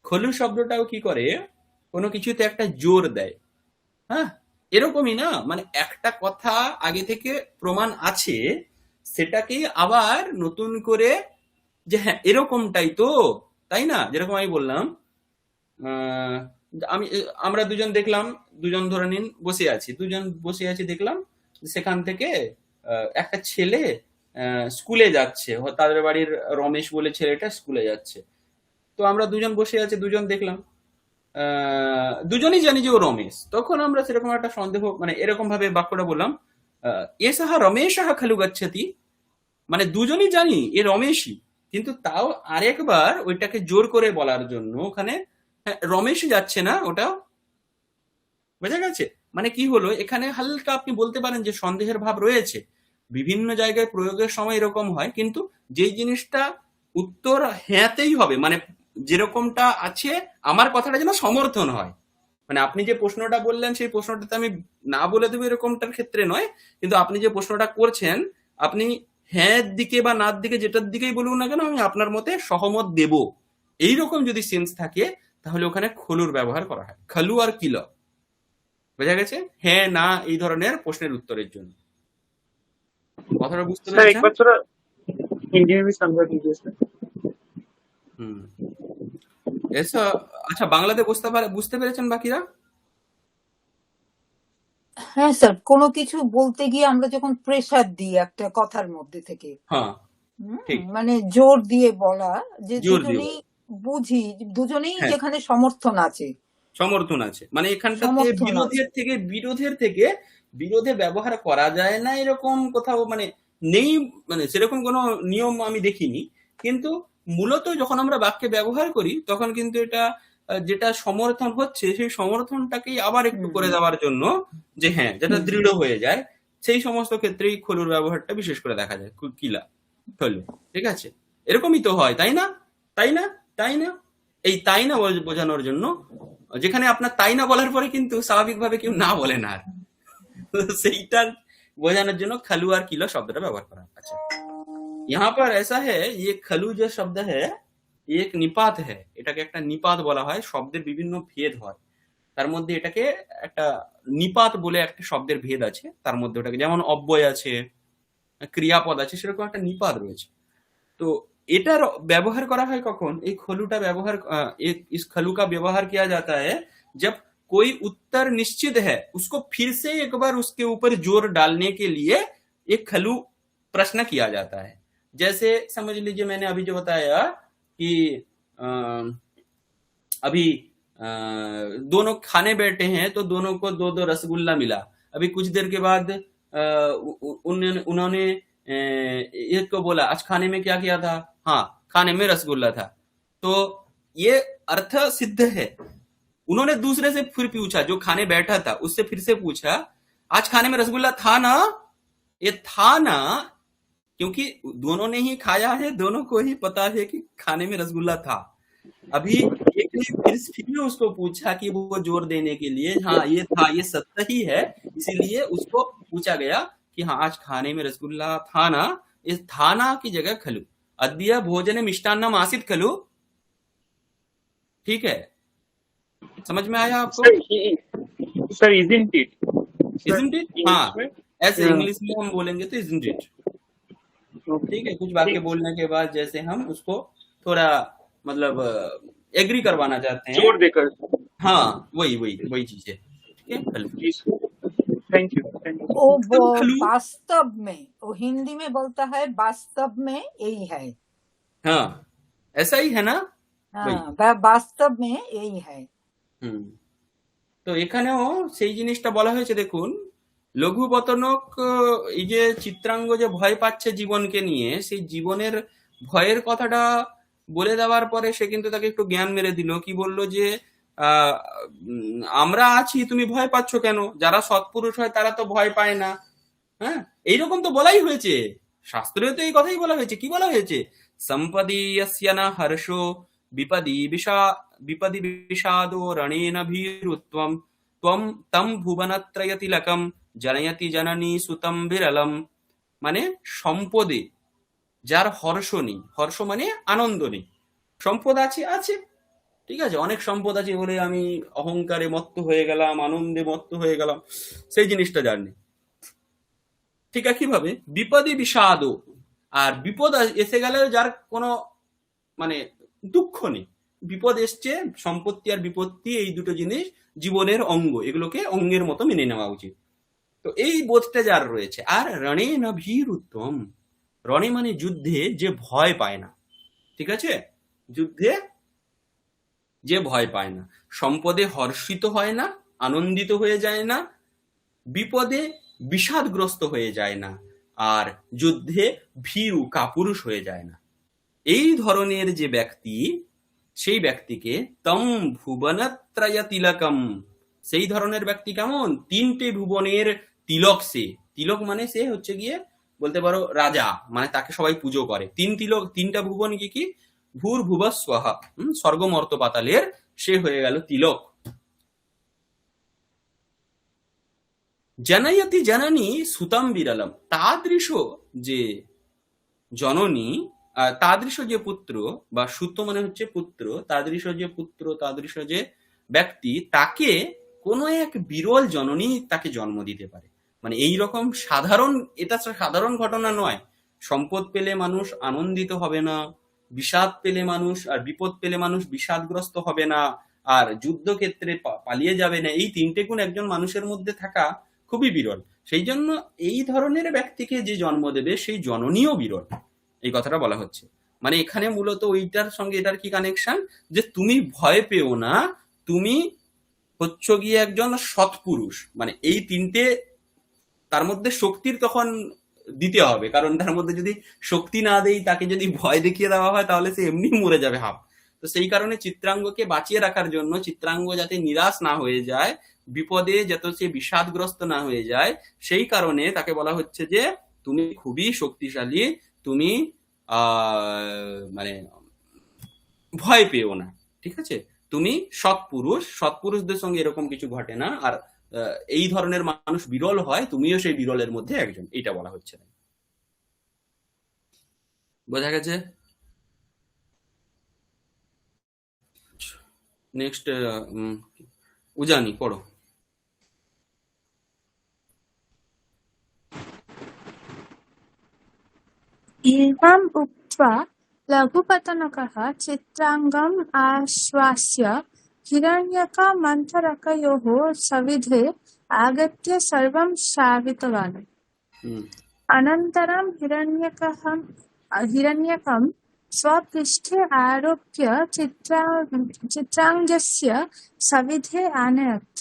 খলু শব্দটাও কি করে, কোনো কিছুতে একটা জোর দেয়, হ্যাঁ, এরকমই না, মানে একটা কথা আগে থেকে প্রমাণ আছে, সেটাকেই আবার নতুন করে যে হ্যাঁ এরকমটাই তো, তাই না? যেরকম আমি বললাম, আহ, আমরা দুজন দেখলাম, দুজন ধরে নিন দুজন বসে আছি, দেখলাম সেখান থেকে একটা ছেলে স্কুলে যাচ্ছে, তাদের বাড়ির রমেশ বলে ছেলেটা স্কুলে যাচ্ছে। তো আমরা দুজন বসে আছি, দুজন দেখলাম, দুজনই জানি যে ও রমেশ, তখন আমরা সেরকম একটা সন্দেহ, মানে এরকম ভাবে বাক্যটা বললাম, এসহ রমেশः খলু গচ্ছতি, মানে দুজনই জানি এ রমেশই, কিন্তু তাও আরেকবার ওইটাকে জোর করে বলার জন্য ওখানে রমেশই যাচ্ছে না, ওটা বোঝা গেছে? মানে কি হলো, এখানে হালকা আপনি বলতে পারেন যে সন্দেহের ভাব রয়েছে, বিভিন্ন জায়গায় প্রয়োগের সময় এরকম হয়, কিন্তু যেই জিনিসটা উত্তর হ্যাঁতেই হবে, মানে যেরকমটা আছে আমার কথাটা যেন সমর্থন হয়, মানে আপনি যে প্রশ্নটা বললেন সেই প্রশ্নটাতে আমি না বলে দেবো এরকমটার ক্ষেত্রে নয়, কিন্তু আপনি যে প্রশ্নটা করছেন, আপনি হ্যাঁ দিকে বা না দিকে যেটার দিকেই বলুন না কেন, আমি আপনার মতে সহমত দেব, এইরকম যদি সেন্স থাকে তাহলে ওখানে খলুর ব্যবহার করা হয়, খালু আর কিল, বোঝা গেছে? হ্যাঁ না এই ধরনের প্রশ্নের উত্তরের জন্য। কথাটা বুঝতে सर एक পেরেছেন? बार थोड़ा हिंदी में भी समझा दीजिए सर। হুম। এসা আচ্ছা, বাংলাতে বুঝতে পেরেছেন বাকিরা? হ্যাঁ স্যার, কোনো কিছু বলতে গিয়ে আমরা যখন প্রেসার দিই একটা কথার মধ্যে থেকে, হ্যাঁ, ঠিক। মানে জোর দিয়ে বলা, যে জোর দিয়ে দুজনেই বলো। বুঝি, দুজনেই হ্যাঁ, যেখানে সমর্থন আছে, সমর্থন আছে। মানে এখানটাতে সমর্থন আছে। বিরোধে ব্যবহার করা যায় না এরকম কোথাও মানে নেই, মানে সেরকম কোনো নিয়ম আমি দেখিনি। কিন্তু মূলত যখন আমরা বাক্যে ব্যবহার করি তখন কিন্তু এটা যেটা সমর্থন হচ্ছে সেই সমর্থনটাকেই আবার একটু করে হুম দেওয়ার জন্য, যে হ্যাঁ যেটা হুম দৃঢ় হয়ে যায়, সেই সমস্ত ক্ষেত্রেই খলুর ব্যবহারটা বিশেষ করে দেখা যায়। কিলা খলু, ঠিক আছে? এরকমই তো হয়, তাই না? তাই না? তাই না? এই তাই না বোঝানোর জন্য, যেখানে আপনার তাই না বলার পরে কিন্তু স্বাভাবিকভাবে কেউ না বলে না আর, তো সেইটা বোঝানোর জন্য খালু আর কিলো শব্দটা ব্যবহার করা। আচ্ছা, यहाँ पर ऐसा है, ये खलु जो शब्द है ये एक নিপাত है, এটাকে একটা নিপাত বলা হয়। শব্দের বিভিন্ন ভেদ হয়, তার মধ্যে এটাকে একটা নিপাত বলে একটা শব্দের ভেদ আছে, তার মধ্যে ওটাকে যেমন অব্যয় আছে, ক্রিয়াপদ আছে, সেরকম একটা নিপাত রয়েছে। तो एटार व्यवहार करा है कखन, এই খলুটা ব্যবহার इस खलु का व्यवहार किया जाता है जब कोई उत्तर निश्चित है, उसको फिर से एक बार उसके ऊपर जोर डालने के लिए एक खलु प्रश्न किया जाता है। जैसे समझ लीजिए मैंने अभी जो बताया कि अ, अभी दोनों खाने बैठे हैं तो दोनों को दो दो रसगुल्ला मिला। अभी कुछ देर के बाद उन्होंने एक को बोला आज खाने में क्या किया था, हाँ खाने में रसगुल्ला था। तो ये अर्थ सिद्ध है। उन्होंने दूसरे से फिर पूछा, जो खाने बैठा था उससे फिर से पूछा आज खाने में रसगुल्ला था ना, ये था ना, क्योंकि दोनों ने ही खाया है, दोनों को ही पता है कि खाने में रसगुल्ला था। अभी एक ने फिर उसको पूछा कि वो जोर देने के लिए, हाँ ये था, ये सत्य ही है, इसीलिए उसको पूछा गया कि हाँ आज खाने में रसगुल्ला था ना। इस था ना की जगह खलु, अद्य भोजने मिष्टान्नम आसीत खलु। ठीक है, समझ में आया आपको? Sir isn't it sir Isn't it? English हाँ, में ऐसे इंग्लिश में हम बोलेंगे तो isn't it। ठीक है, कुछ वाक्य बोलने के बाद जैसे हम उसको थोड़ा मतलब एग्री करवाना चाहते हैं, जोर देकर। हाँ वही चीज है। ठीक है, खलु। थैंक यू वो खलु, वास्तव में, वो हिंदी में बोलता है वास्तव में यही है। हाँ ऐसा ही है ना भाई। हाँ, वास्तव में यही है। হুম। তো এখানেও সেই জিনিসটা বলা হয়েছে। দেখুন, লঘু পতনক এই যে চিত্রাঙ্গ যে ভয় পাচ্ছে জীবনকে নিয়ে, সেই জীবনের ভয়ের কথাটা বলে দেওয়ার পরে সে কিন্তু তাকে একটু জ্ঞান মেরে দিল। কি বলল যে আমরা আছি, তুমি ভয় পাচ্ছ কেন? যারা সৎপুরুষ হয় তারা তো ভয় পায় না। হ্যাঁ, এইরকম তো বলাই হয়েছে, শাস্ত্রে তো এই কথাই বলা হয়েছে। কি বলা হয়েছে? সম্পদি यस्य न हर्षो विपदि विषादो रणेन भीरुत्वं त्वं तं भुवनत्रय तिलकं जनयति जननी सुतं বিরলম। মানে সম্পদে যার হর্ষ নেই, হর্ষ মানে আনন্দ নেই। সম্পদ আছে আছে, ঠিক আছে, অনেক সম্পদ আছে বলে আমি অহংকারে মত্ত হয়ে গেলাম, আনন্দে মত্ত হয়ে গেলাম, সেই জিনিসটা যার নেই। ঠিক একইভাবে বিপদে বিষাদ, আর বিপদ এসে গেলে যার কোনো মানে দুঃখ নেই। বিপদ এসছে, সম্পত্তি আর বিপত্তি এই দুটো জিনিস জীবনের অঙ্গ, এগুলোকে অঙ্গের মতো মেনে নেওয়া উচিত। তো এই বোধটা যার রয়েছে। আর রণে না ভীর উত্তম, রণে মানে যুদ্ধে যে ভয় পায় না, ঠিক আছে, যুদ্ধে যে ভয় পায় না, সম্পদে হর্ষিত হয় না, আনন্দিত হয়ে যায় না, বিপদে বিষাদগ্রস্ত হয়ে যায় না, আর যুদ্ধে ভীরু কাপুরুষ হয়ে যায় না, এই ধরনের যে ব্যক্তি, সেই ব্যক্তিকে তম ভুবনত্রয় তিলকম, সেই ধরনের ব্যক্তি কেমন? তিনটে ভুবনের তিলক সে। তিলক মানে সে হচ্ছে গিয়ে বলতে পারো রাজা, মানে তাকে সবাই পুজো করে। তিনটা ভুবন কি? ভূর ভুব স্বহা, স্বর্গ মর্ত পাতালের সে হয়ে গেল তিলক। জনয়তি জননী সুতম বিরলম, তাদৃশ যে জননী, তাদৃশ যে পুত্র, বা সুত মানে হচ্ছে পুত্র, তাদৃশ যে পুত্র, তাদৃশ যে ব্যক্তি, তাকে কোনো এক বিরল জননী তাকে জন্ম দিতে পারে। মানে এই রকম সাধারণ, এটা সাধারণ ঘটনা নয়। সম্পদ পেলে মানুষ আনন্দিত হবে না, বিষাদ পেলে মানুষ আর বিপদ পেলে মানুষ বিষাদগ্রস্ত হবে না, আর যুদ্ধক্ষেত্রে পালিয়ে যাবে না, এই তিনটে গুণ একজন মানুষের মধ্যে থাকা খুবই বিরল। সেই জন্য এই ধরনের ব্যক্তিকে যে জন্ম দেবে সেই জননীও বিরল, এই কথাটা বলা হচ্ছে। মানে এখানে মূলত ওইটার সঙ্গে এটার কি কানেকশন, যে তুমি ভয় পেও না, তুমি হচ্ছে গিয়ে একজন সৎপুরুষ। মানে এই তিনটে তার মধ্যে শক্তির তখন দিতে হবে, কারণ তার মধ্যে যদি শক্তি না দেই, তাকে যদি ভয় দেখিয়ে দেওয়া হয়, তাহলে সে এমনি মরে যাবে হাফ। তো সেই কারণে চিত্রাঙ্গকে বাঁচিয়ে রাখার জন্য, চিত্রাঙ্গ যাতে নিরাশ না হয়ে যায়, বিপদে যাতে সে বিষাদগ্রস্ত না হয়ে যায়, সেই কারণে তাকে বলা হচ্ছে যে তুমি খুবই শক্তিশালী, তুমি মানে ভয় পেও না, ঠিক আছে, তুমি সৎপুরুষ, সৎপুরুষদের সঙ্গে এরকম কিছু ঘটে না, আর এই ধরনের মানুষ বিরল হয়, তুমিও সেই বিরলের মধ্যে একজন, এটা বলা হচ্ছে। বোঝা গেছে? নেক্সট উজানি পড়ো। एवम् उक्त्वा लघुपतनकः चित्राङ्गम् आश्वास्य हिरण्यकमन्थरकयोः सविधे आगत्य सर्वं श्रावितवान्। হুম अनन्तरं हिरण्यकं स्वपृष्ठे आरोप्य चित्राङ्गस्य सविधे आनयत्।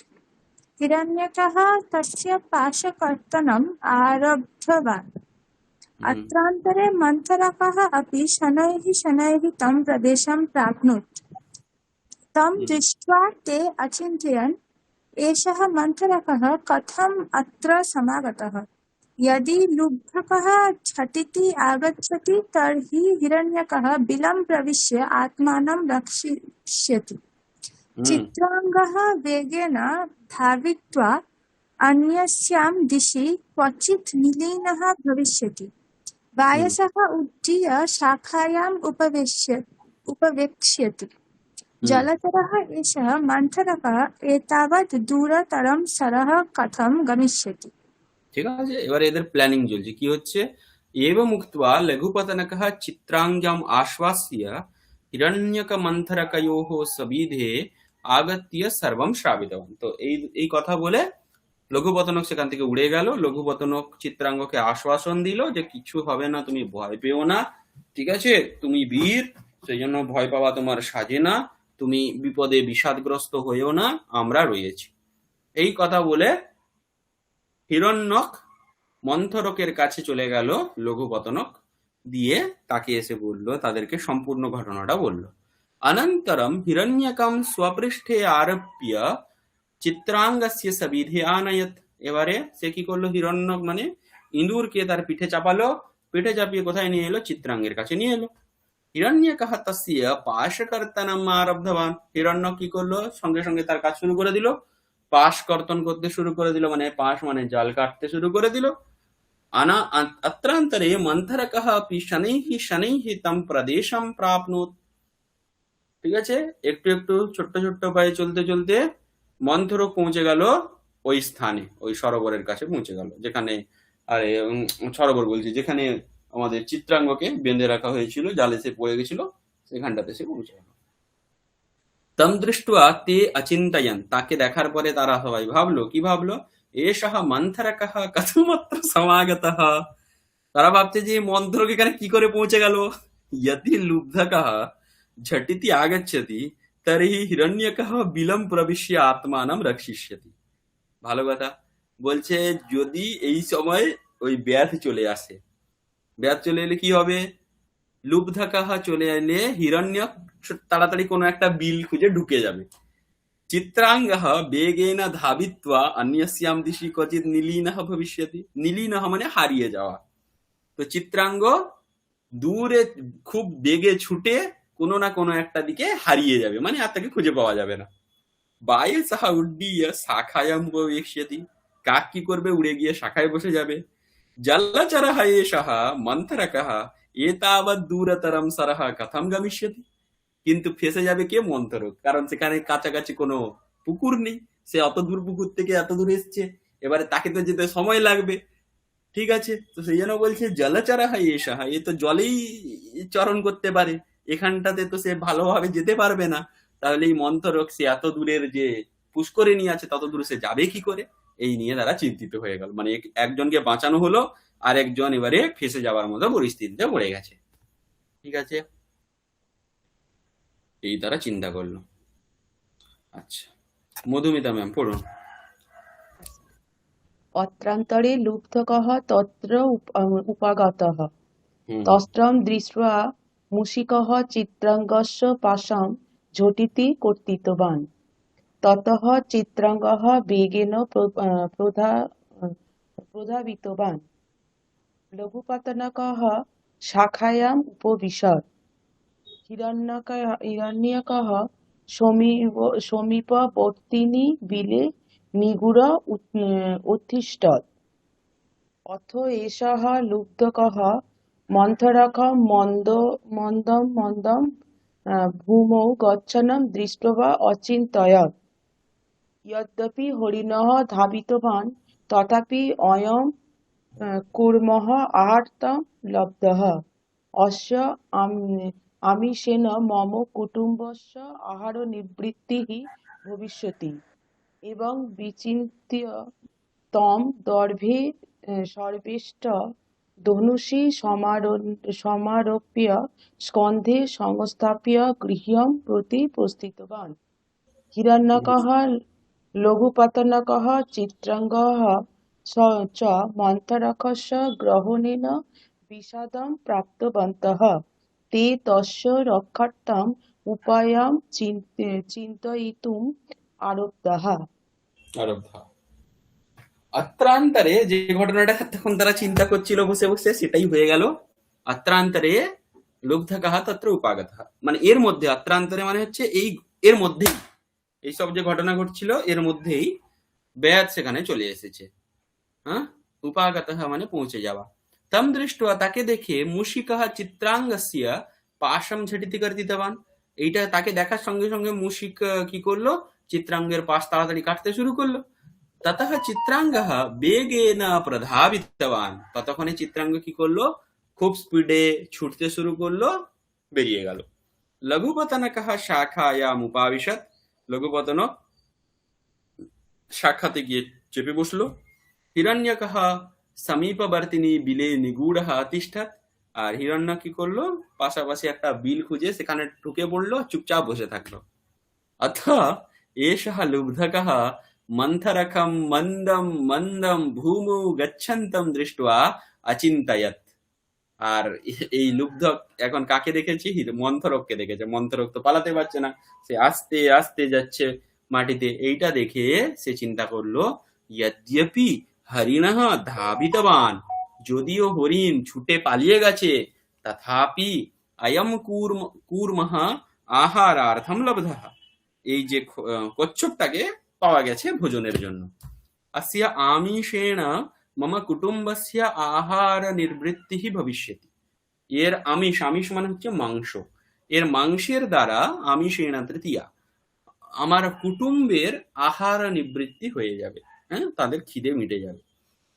हिरण्यकः तस्य पाशकर्तनम् आरब्धवान्। হুম अत्रान्तरे मन्थरकः अपि शनैः शनैः तं प्रदेशं प्राप्नोत्। तं হুম दृष्ट्वा ते अचिन्तयन्, एषः मन्थरकः कथम् अत्र समागतः? यदि लुब्धकः झटिति आगच्छति तर्हि हिरण्यकः बिलं प्रविश्य आत्मानं रक्षिष्यति। হুম चित्राङ्गः वेगेन धावित्वा अन्यस्यां दिशि क्वचित् निलीनः भविष्यति। হুম वायसः उड्डीय शाखायाम् उपवेक्ष्यति। হুম जलचरः एषः मन्थरकः एतावत् दूरतरं सरः कथं गमिष्यति? ঠিক আছে, এবারে এদের প্ল্যানিং চলছে। কি হচ্ছে, এব মুক্তবা লঘুপতনকঃ চিত্রাঙ্গম আশ্বাস্য হিরণ্যকমন্থরকয়োঃ সবিধে আগত্য সর্বম শ্রাবিতবান। তো এই কথা বলে লঘুপতনক সেখান থেকে উড়ে গেল। লঘুপতনক চিত্রাঙ্গকে আশ্বাসন দিল যে কিছু হবে না, তুমি ভয় পেও না, ঠিক আছে, তুমি বীর, সেই জন্য ভয় পাওয়া তোমার সাজে না, তুমি বিপদে বিষাদগ্রস্ত হয়েও না, আমরা রয়েছি। এই কথা বলে হিরণ্যক মন্থরকের কাছে চলে গেল লঘুপতনক, দিয়ে তাকে এসে বলল, তাদেরকে সম্পূর্ণ ঘটনাটা বলল। অনন্তরম হিরণ্যকম স্বপৃষ্ঠে আরোপ্য চিত্রাঙ্গস্য সবিধে আনয়ত। এবারে সে কি করলো, হিরণ্যক মানে ইঁদুরকে তার পিঠে চাপালো, পিঠে চাপিয়ে কোথায় নিয়ে এলো, চিত্রাঙ্গের কাছে নিয়ে এলো। হিরণ্যকঃ তস্য পাশকর্তনম আরব্ধবান। হিরণ্যক কি করলো, সঙ্গে সঙ্গে তার কাজ শুরু করে দিল, পাশ কর্তন করতে শুরু করে দিল, মানে পাশ মানে জাল কাটতে শুরু করে দিল। अत्रान्तरे मन्थरकः अपि शनैः शनैः तं प्रदेशं प्राप्नोत्। ঠিক আছে, একটু একটু ছোট্ট ছোট্ট পায়ে চলতে চলতে মন্থরক পৌঁছে গেল ওই স্থানে, ওই সরোবরের কাছে পৌঁছে গেল, যেখানে আরে সরোবর বলছি, যেখানে আমাদের চিত্রাঙ্গকে বেঁধে রাখা হয়েছিল, জালে সে পড়ে গেছিল, সেখানটাতে সে পৌঁছে গেল। তম দৃष्ट्वा ते अचिन्तयन्। তাকে দেখার পরে তারা সবাই ভাবলো, কি ভাবলো, এষः মন্থরকः কথমত্র সমাগতः। তারা ভাবছে যে মন্থরক এখানে কি করে পৌঁছে গেল। यदि लुब्धकः झटिति आगच्छति तर्हि हिरण्यकः बिलं प्रविश्य आत्मानं रक्षिष्यति। ভালো কথা বলছে, যদি এই সময় ওই ব্যাধ চলে আসে, ব্যাধ চলে এলে কি হবে, লুব্ধকাহ চলে এলে হিরণ্যক তাড়াতাড়ি কোনো একটা বিল খুঁজে ঢুকে যাবে। চিত্রাঙ্গः বেগেন ধাবিত্বা অন্যস্যাম দিশি ক্বচিৎ নিলীনः ভবিষ্যতি। নিলীনः মানে হারিয়ে যাওয়া। তো চিত্রাঙ্গ দূরে খুব বেগে ছুটে কোনো না কোনো একটা দিকে হারিয়ে যাবে, মানে আর তাকে খুঁজে পাওয়া যাবে না। বায়সः উড্ডীয় শাখায়াম উপবেক্ষ্যতি। কাক কি করবে, উড়ে গিয়ে শাখায় বসে যাবে। জলচরः এষः মন্থরকः এতাবৎ দূরতরম সরः কথম গমিষ্যতি। কিন্তু ফেসে যাবে কে, মন্থরক, কারণ সেখানে কাছাকাছি কোনো পুকুর নেই, সে অত দূর পুকুর থেকে এত দূর এসছে, এবারে তাকে তো যেতে সময় লাগবে, ঠিক আছে? তো সেই জন্য বলছে জলচরা হয় এ সাহা, এ তো জলেই চরণ করতে পারে, এখানটাতে তো সে ভালোভাবে যেতে পারবে না। তাহলে এই মন্থরক সে এত দূরের যে পুষ্করিণী আছে তত দূরে সে যাবে কি করে, এই নিয়ে তারা চিন্তিত হয়ে গেল। মানে একজনকে বাঁচানো হলো, আর একজন এবারে ফেসে যাওয়ার মতো পরিস্থিতিতে পড়ে গেছে, ঠিক আছে? এই তারা চিন্তা করলো। আচ্ছা, মধুমিতা ম্যাম পড়ুন। অত্রান্তরে লুব্ধকः তত্র উপাগতः হুম। তস্ত্রং দৃष्ट्वा मूषिकः चित्राङ्गस्य पाशं झटिति कर्तितवान् ततः चित्राङ्गः वेगेन प्रधावितवान् लघुपतनकः शाखायाम् उपविशत् हिरण्यकः समीपवर्तिनि बिले निगूढ उत्तिष्ठत् अथ एषः लुब्धकः मन्थरकं मन्दं भूमौ गच्छनं दृष्ट्वा अचिन्तयत् यद्यपि हरिणः धावितवान् तथापि अयं कूर्मः आहर्तं लब्धः अस्य आमिषेण मम कुटुम्बस्य आहारनिवृत्तिः भविष्यति एवं विचिन्त्य तं दर्भे सर्वेष्ट धनुषि समारोप्य स्कन्धे संस्थाप्य गृहं प्रति प्रस्थितवान् हिरण्यकः लघुपतनकः चित्राङ्गः च मन्थरकस्य ग्रहणेन विषादं प्राप्तवन्तः ते तस्य रक्षार्थम् उपायं चिन्तयितुम् आरब्धाः। অত্রান্তরে যে ঘটনাটা তখন তারা চিন্তা করছিল বসে বসে, সেটাই হয়ে গেল। অত্রান্তরে লুব্ধকः তত্র উপাগতः, মানে এর মধ্যে, অত্রান্তরে মানে হচ্ছে এই এর মধ্যেই, এইসব যে ঘটনা ঘটছিল এর মধ্যেই বেয়াত সেখানে চলে এসেছে। হ্যাঁ, উপাগতः মানে পৌঁছে যাওয়া। তম দৃष्ट्वा তাকে দেখে মুষিকः চিত্রাঙ্গস্য পাশম ঝটিতি কর্তিতবান, এইটা তাকে দেখার সঙ্গে সঙ্গে মুষিক কি করলো, চিত্রাঙ্গের পাশ তাড়াতাড়ি কাটতে শুরু করলো। ততঃ চিত্রাঙ্গः বেগেন প্রধাবিতবান, ততক্ষণে চিত্রাঙ্গ কি করলো, খুব স্পিডে ছুটতে শুরু করলো, বেরিয়ে গেল। লঘুপতনকः শাখায়াম উপাবিশত, লঘুপতনক শাখাতে গিয়ে চেপে বসলো। হিরণ্যকः সমীপবর্তিনী বিলে নিগূঢ় তিষ্ঠৎ, আর হিরণ্য কি করলো, পাশাপাশি একটা বিল খুঁজে সেখানে ঢুকে পড়লো, চুপচাপ বসে থাকলো। अथ एषः लुब्धकः मन्थरकं मन्दं मन्दं भूमौ गच्छन्तं दृष्ट्वा अचिन्तयत्। আর এই লুব্ধক এখন কাকে দেখেছি, মন্থরককে দেখেছে। মন্থরক তো পালাতে পারছে না, সে আস্তে আস্তে যাচ্ছে মাটিতে, এইটা দেখে সে চিন্তা করলো, यद्यपि हरिणः धावितवान, যদিও হরিণ ছুটে পালিয়ে গেছে, তথাপি অয়ম কূর্মঃ আহারার্থম লব্ধः, এই যে কচ্ছপটাকে পাওয়া গেছে ভোজনের জন্য। अस्य आमिषेण मम कुटुम्बस्य आहार निवृत्तिः भविष्यति, এর আমিষ, আমিষ মানে হচ্ছে মাংস, এর মাংসের দ্বারা আমিষেণ তৃতীয়া, আমার কুটুম্বের আহার নিবৃত্তি হয়ে যাবে, হ্যাঁ, তাদের খিদে মিটে যাবে।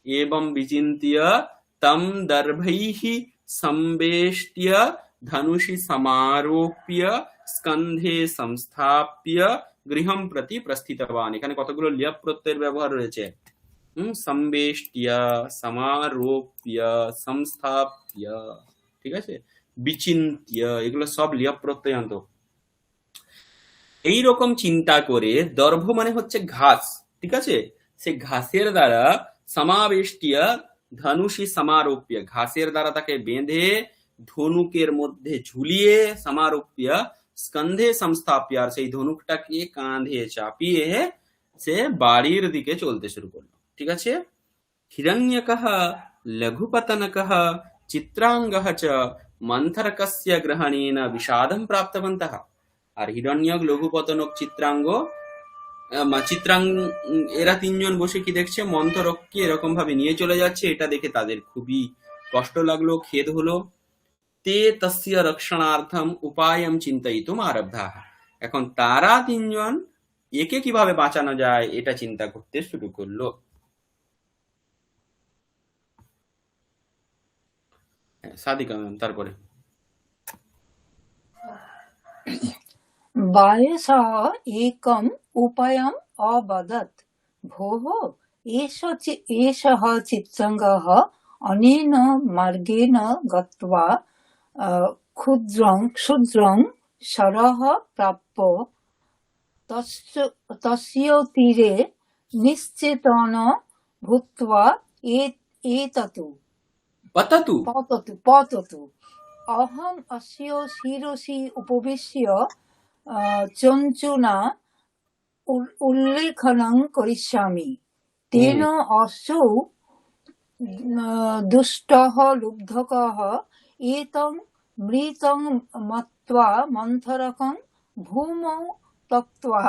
এবং বিচিন্ত্য তম দর্ভৈঃ সম্বেষ্ট্য ধনুষি সমারোপ্য স্কন্ধে সংস্থাপ্য গৃহম প্রতি প্রস্থিতবান, এখানে কতগুলো লিয়াপ প্রত্যয়ের ব্যবহার রয়েছে। সম্বেষ্ট্য, সমারোপ্য, সংস্থাপ্য, ঠিক আছে, বিচিন্ত্য, এগুলো সব লিয়াপ প্রত্যয়ান্ত। এইরকম চিন্তা করে, দর্ভ মানে হচ্ছে ঘাস, ঠিক আছে, সে ঘাসের দ্বারা সমাবেষ্টিয়া ধনুষি সমারোপ্য, ঘাসের দ্বারা তাকে বেঁধে ধনুকের মধ্যে ঝুলিয়ে, সমারোপ্য স্কন্ধে সংস্থাপ্য, আর সেই ধনুকটাকে কাঁধে চাপিয়ে সে বাড়ির দিকে চলতে শুরু করলো, ঠিক আছে। হিরণ্যকः লঘুপতনকः চিত্রাঙ্গः চ মন্থরকস্য গ্রহণেন বিষাদম প্রাপ্তবন্তः, আর হিরণ্যক, লঘুপতনক, চিত্রাঙ্গ, এরা তিনজন বসে কি দেখছে, মন্থরককে এরকম ভাবে নিয়ে চলে যাচ্ছে, এটা দেখে তাদের খুবই কষ্ট লাগলো, খেদ হলো। তে তস্য রক্ষণার্থম উপায়ম চিন্তয়িতুম আরব্ধাः, এখন তারা তিনজন একে কিভাবে বাঁচানো যায় এটা চিন্তা করতে শুরু করলো। সাদিকা ম্যাম তারপরে। बायसः एकम् उपायम् अवदत्। भोः, एषः चित्रङ्गः अनेन मार्गेण गत्वा क्षुद्रं शरः प्राप्य तस्य तीरे निश्चेतन भूत्वा एतत् पततु। अहम् अस्य शिरसि उपविश्य चञ्चुना उल्लेखनं करिष्यामि। तेन असौ दुष्टः लुब्धकः एतं मृतं मत्वा मन्थरकं भूमौ त्यक्त्वा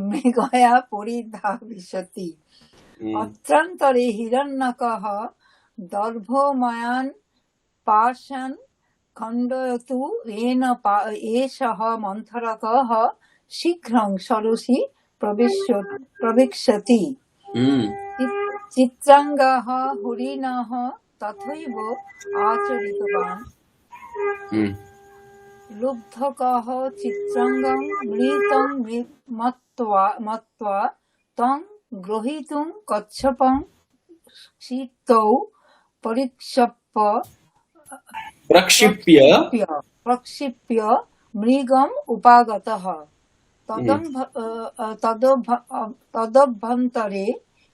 मृगया परिधाविष्यति। अत्रान्तरे हिरण्यकः दर्भमयान् पाशान् खण्डयतु येन एषः मन्थरकः शीघ्रं सरोसि प्रविशति। चित्राङ्गः हरिणः तथैव आचरितवान्। लुब्धकः चित्राङ्गं मृतं मत्वा तं ग्रहीतुं कच्छपं शीतौ प्रक्षिप्य मृगम् उपागतः। तदभ्यन्तरे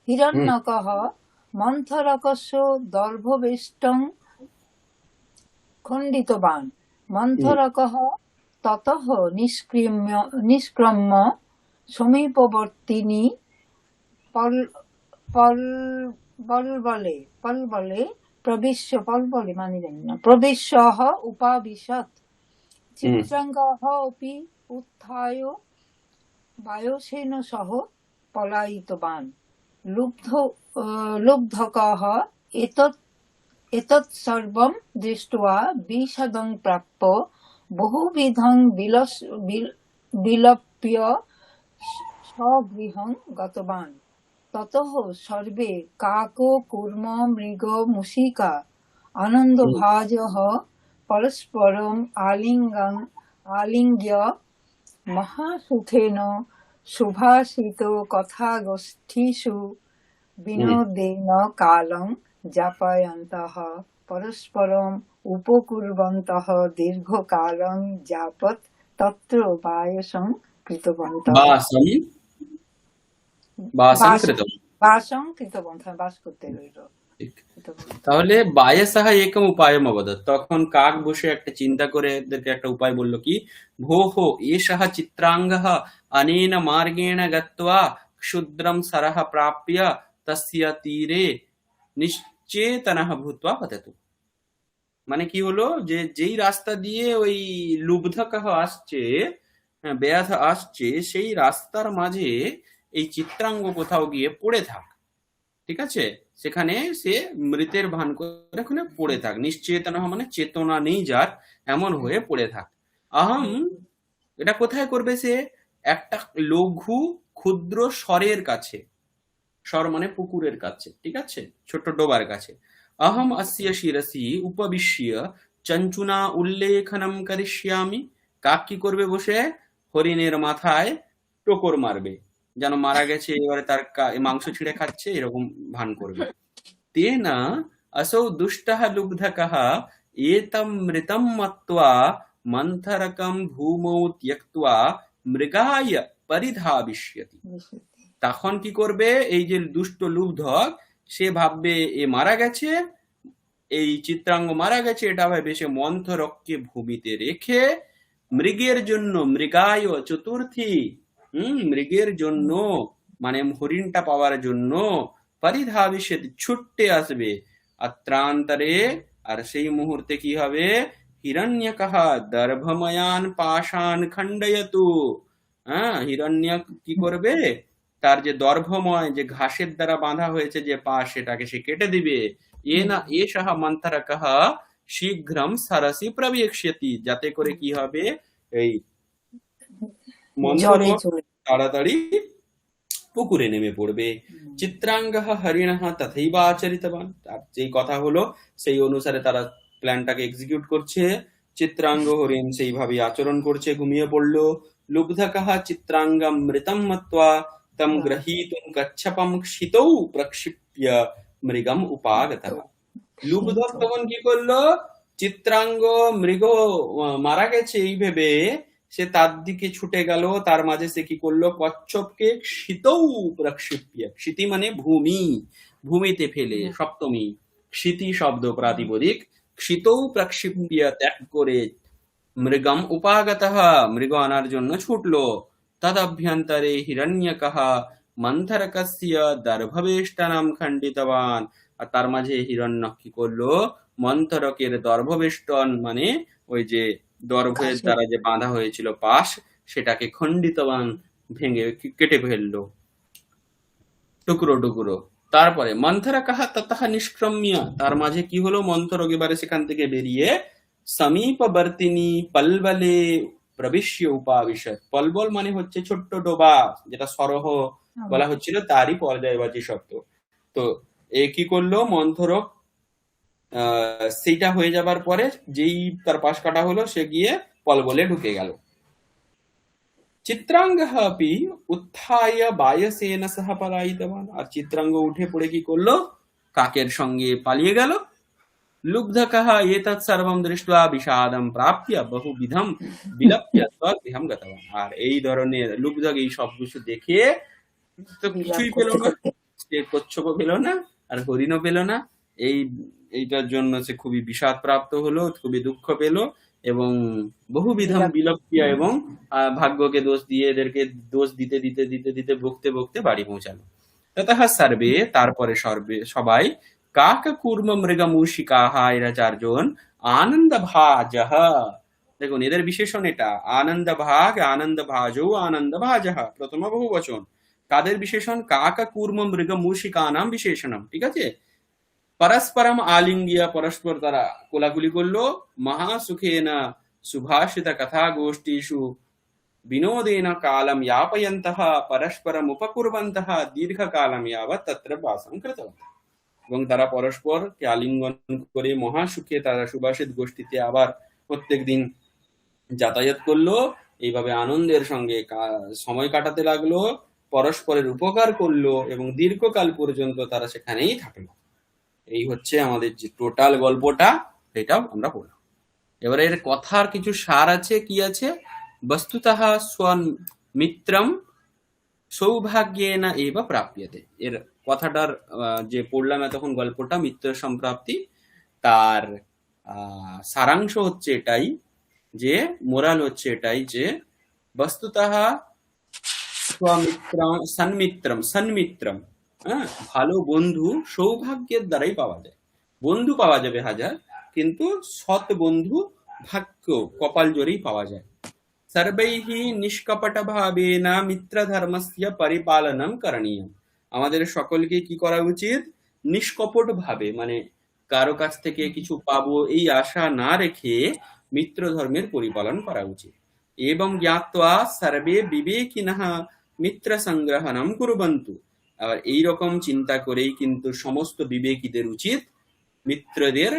हिरण्यकः मन्थरकस्य दर्भवेष्टं खण्डितवान्। मन्थरकः ततः निष्क्रम्य समीपवर्तिनि पल्बले प्रविश्य उपाविशत्। चित्राङ्गः अपि उत्थाय वायुसेन सह पलायितवान्। लुब्धकः एतत् सर्वं दृष्ट्वा विषादं प्राप्य बहुविधं विलप्य स्वगृहं गतवान्। ततः सर्वे काको कूर्म मृग मूषिका आनन्दभाजः परस्परम् आलिङ्ग्य महासुखेन सुभाषितो कथागोष्ठीषु विनोदेन कालं यापयन्तः परस्परम् उपकुर्वन्तः दीर्घकालं यावत् तत्र वासं कृतवन्तः। বাস করতে রইল। তাহলে বায়সাহ একম উপায়ম অবদৎ, তখন কাক বসে একটা চিন্তা করে এদেরকে একটা উপায় বলল কি, ভোঃ এষঃ চিত্রাঙ্গঃ অনেন মার্গেণ গত্বা ক্ষুদ্রম সরঃ প্রাপ্য তস্য তীরে নিশ্চেতনঃ ভূত্বা পততু। মানে কি হলো, যে যেই রাস্তা দিয়ে ওই লুব্ধকঃ আসছে, ব্যাধ আসছে, সেই রাস্তার মাঝে এই চিত্রাঙ্গ কোথাও গিয়ে পড়ে থাক, ঠিক আছে, সেখানে সে মৃতের ভান করে ওখানে পড়ে থাক। নিশ্চেতন মানে চেতনা নেই যার, এমন হয়ে পড়ে থাক। আহম, এটা কোথায় করবে সে? একটা লঘু ক্ষুদ্র স্বরের কাছে, স্বর মানে পুকুরের কাছে, ঠিক আছে, ছোট ডোবার কাছে। अहम अस्य शिरसि उपविश्य चंचुना उल्लेखनम करिष्यामि। কাক কি করবে? বসে হরিণের মাথায় টোকর মারবে, যেন মারা গেছে, এবারে তার মাংস ছিঁড়ে খাচ্ছে, এরকম ভান করবে। তেনা असौ दुष्टः लुब्धकः एतं मृतं मत्वा मन्थरकं भूमौ त्यक्त्वा मृगाय परिधाविष्यति। তখন কি করবে? এই যে দুষ্ট লুব্ধক, সে ভাববে এ মারা গেছে, এই চিত্রাঙ্গ মারা গেছে, এটা ভাবে সে মন্থরককে ভূমিতে রেখে মৃগের জন্য, মৃগায় চতুর্থী, মৃগের জন্য মানে হরিণটা পাওয়ার জন্য পরিধাবিষ্যতি, ছুটতে আসবে। অত্রান্তরে, আর সেই মুহূর্তে কি হবে? হিরণ্যকঃ দর্ভময়ান পাশান খণ্ডয়তু। হিরণ্যক কি করবে? তার যে দর্ভময়, যে ঘাসের দ্বারা বাঁধা হয়েছে যে পা, সেটাকে সে কেটে দিবে। এষঃ মন্থরকঃ শীঘ্রম সরসি প্রবেক্ষ্যতি, যাতে করে কি হবে? এই মন্থরক তাড়াতাড়ি পুকুরে নেমে পড়বে। চিত্রাঙ্গহ হরিণঃ তথৈবা আচরিতবান। তার যেই কথা হলো সেই অনুসারে তারা প্ল্যানটাকে এক্সিকিউট করছে। চিত্রাঙ্গ হরিণ সেইভাবে আচরণ করছে, ঘুমিয়ে পড়লো। লুব্ধকঃ চিত্রাঙ্গম মৃতম মত্বা তম গ্রহীতুম কচ্ছপম ক্ষিতৌ প্রক্ষিপ্য মৃগম উপাগতঃ। লুব্ধক তখন কি করলো, চিত্রাঙ্গ মৃগ মারা গেছে এই ভেবে সে তার দিকে ছুটে গেল। তার মাঝে সে কি করলো, কচ্ছপকে ক্ষিতৌ প্রক্ষিপ্য, ক্ষিতি মানে ভূমি, ভূমিতে ফেলে, সপ্তমী, ক্ষিতি শব্দ প্রাতিপদিক, ক্ষিতৌ প্রক্ষিপ্য ত্যাগ করে, মৃগম উপাগতঃ মৃগ আনার জন্য ছুটলো। তদভ্যন্তরে হিরণ্যকঃ মন্থরকস্য দর্ভবেষ্টনম খণ্ডিতবান। আর তার মাঝে হিরণ্যক কি করলো, মন্থরকের দর্ভবেষ্টন মানে ওই যে দর্ভের দ্বারা যে বাঁধা হয়েছিল পাশ, সেটাকে খণ্ডিতবান ভেঙে কেটে ফেললো টুকরো টুকরো। তারপরে মন্থরকঃ ততঃ নিষ্ক্রম্য, তার মাঝে কি হলো, মন্থরক এবারে সেখান থেকে বেরিয়ে সমীপবর্তিনী পলবলে প্রবিশ্য উপাবিশত। পলবল মানে হচ্ছে ছোট্ট ডোবা, যেটা সরহ বলা হচ্ছিল, তারই পর্যায়বাচী শব্দ। তো এ কি করলো, মন্থরক সেইটা হয়ে যাবার পরে যেই তার পাশ কাটা হলো, সে গিয়ে পলবলে ঢুকে গেল। চিত্রাঙ্গঃ আপি উত্থায় বায়সেন সহ পলায়িতবান। আর চিত্রাঙ্গ উঠে পড়ে কি করলো, কাকের সঙ্গে পালিয়ে গেল। লুব্ধকঃ এতৎ সর্বম দৃष्ट्वा বিষাদম প্রাপ্য বহুবিধম বিলপ্য স্বগৃহম গতবান। আর এই ধরনের লুব্ধক এই সব কিছু দেখে তো কিছুই পেল না, সে কচ্ছপও পেল না আর হরিণও পেল না। এইটার জন্য সে খুবই বিষাদ প্রাপ্ত হলো, খুবই দুঃখ পেল এবং বহুবিধম বিলপ্য এবং ভাগ্যকে দোষ দিয়ে, এদেরকে দোষ দিতে দিতে দিতে দিতে বকতে বকতে বাড়ি পৌঁছালো। ততঃ সর্বে, তারপরে সবাই কাক কুর্ম মৃগ মূষিকাহ, এরা চারজন আনন্দ ভাজহ। দেখুন এদের বিশেষণ এটা, আনন্দ ভাগ, আনন্দ ভাজৌ, আনন্দ ভাজহ, প্রথম বহুবচন। কাদের বিশেষণ, কাক কুর্ম মৃগ মূষিকা নাম বিশেষণম। ঠিক আছে, পরস্পরম আলিঙ্গিয়া, পরস্পর তারা কোলাকুলি করলো। মহাসুখেন সুভাষিত কথা গোষ্ঠীষু বিনোদেন কালম यापयन्तः পরস্পরম উপকুর্বন্তः দীর্ঘকালম यावत् তত্র বাসম কৃতবন্তः। এবং তারা পরস্পরকে আলিঙ্গন করে মহাসুখে তারা সুভাষিত গোষ্ঠীতে আবার প্রত্যেকদিন যাতায়াত করলো। এইভাবে আনন্দের সঙ্গে সময় কাটাতে লাগলো, পরস্পরের উপকার করলো এবং দীর্ঘকাল পর্যন্ত তারা সেখানেই থাকলো। এই হচ্ছে আমাদের যে টোটাল গল্পটা, এটাও আমরা পড়লাম। এবারে এর কথার কিছু সার আছে, কি আছে, বস্তুতঃ স্বমিত্রম সৌভাগ্যেন এব প্রাপ্যতে। এর কথাটার যে পড়লাম এতক্ষণ গল্পটা, মিত্র সম্প্রাপ্তি, তার সারাংশ হচ্ছে এটাই যে, মোরাল হচ্ছে এটাই যে, বস্তুতঃ সন্মিত্রম, ভালো বন্ধু সৌভাগ্যের দ্বারাই পাওয়া যায়। বন্ধু পাওয়া যাবে হাজার, কিন্তু সৎ বন্ধু ভাগ্য, কপাল জোরেই পাওয়া যায়। সর্বৈঃ নিষ্কপট ভাবেন মিত্র ধর্মস্য পরিপালনম করণীয়ম। আমাদের সকলকে কি করা উচিত, নিষ্কপট ভাবে, মানে কারো কাছ থেকে কিছু পাবো এই আশা না রেখে মিত্র ধর্মের পরিপালন করা উচিত। এবং জ্ঞাত্বা সর্বে বিবেকিনঃ মিত্র সংগ্রহণম কুর্বন্তু। আর এইরকম চিন্তা করেই কিন্তু সমস্ত বিবেকীদের উচিত মিত্রদের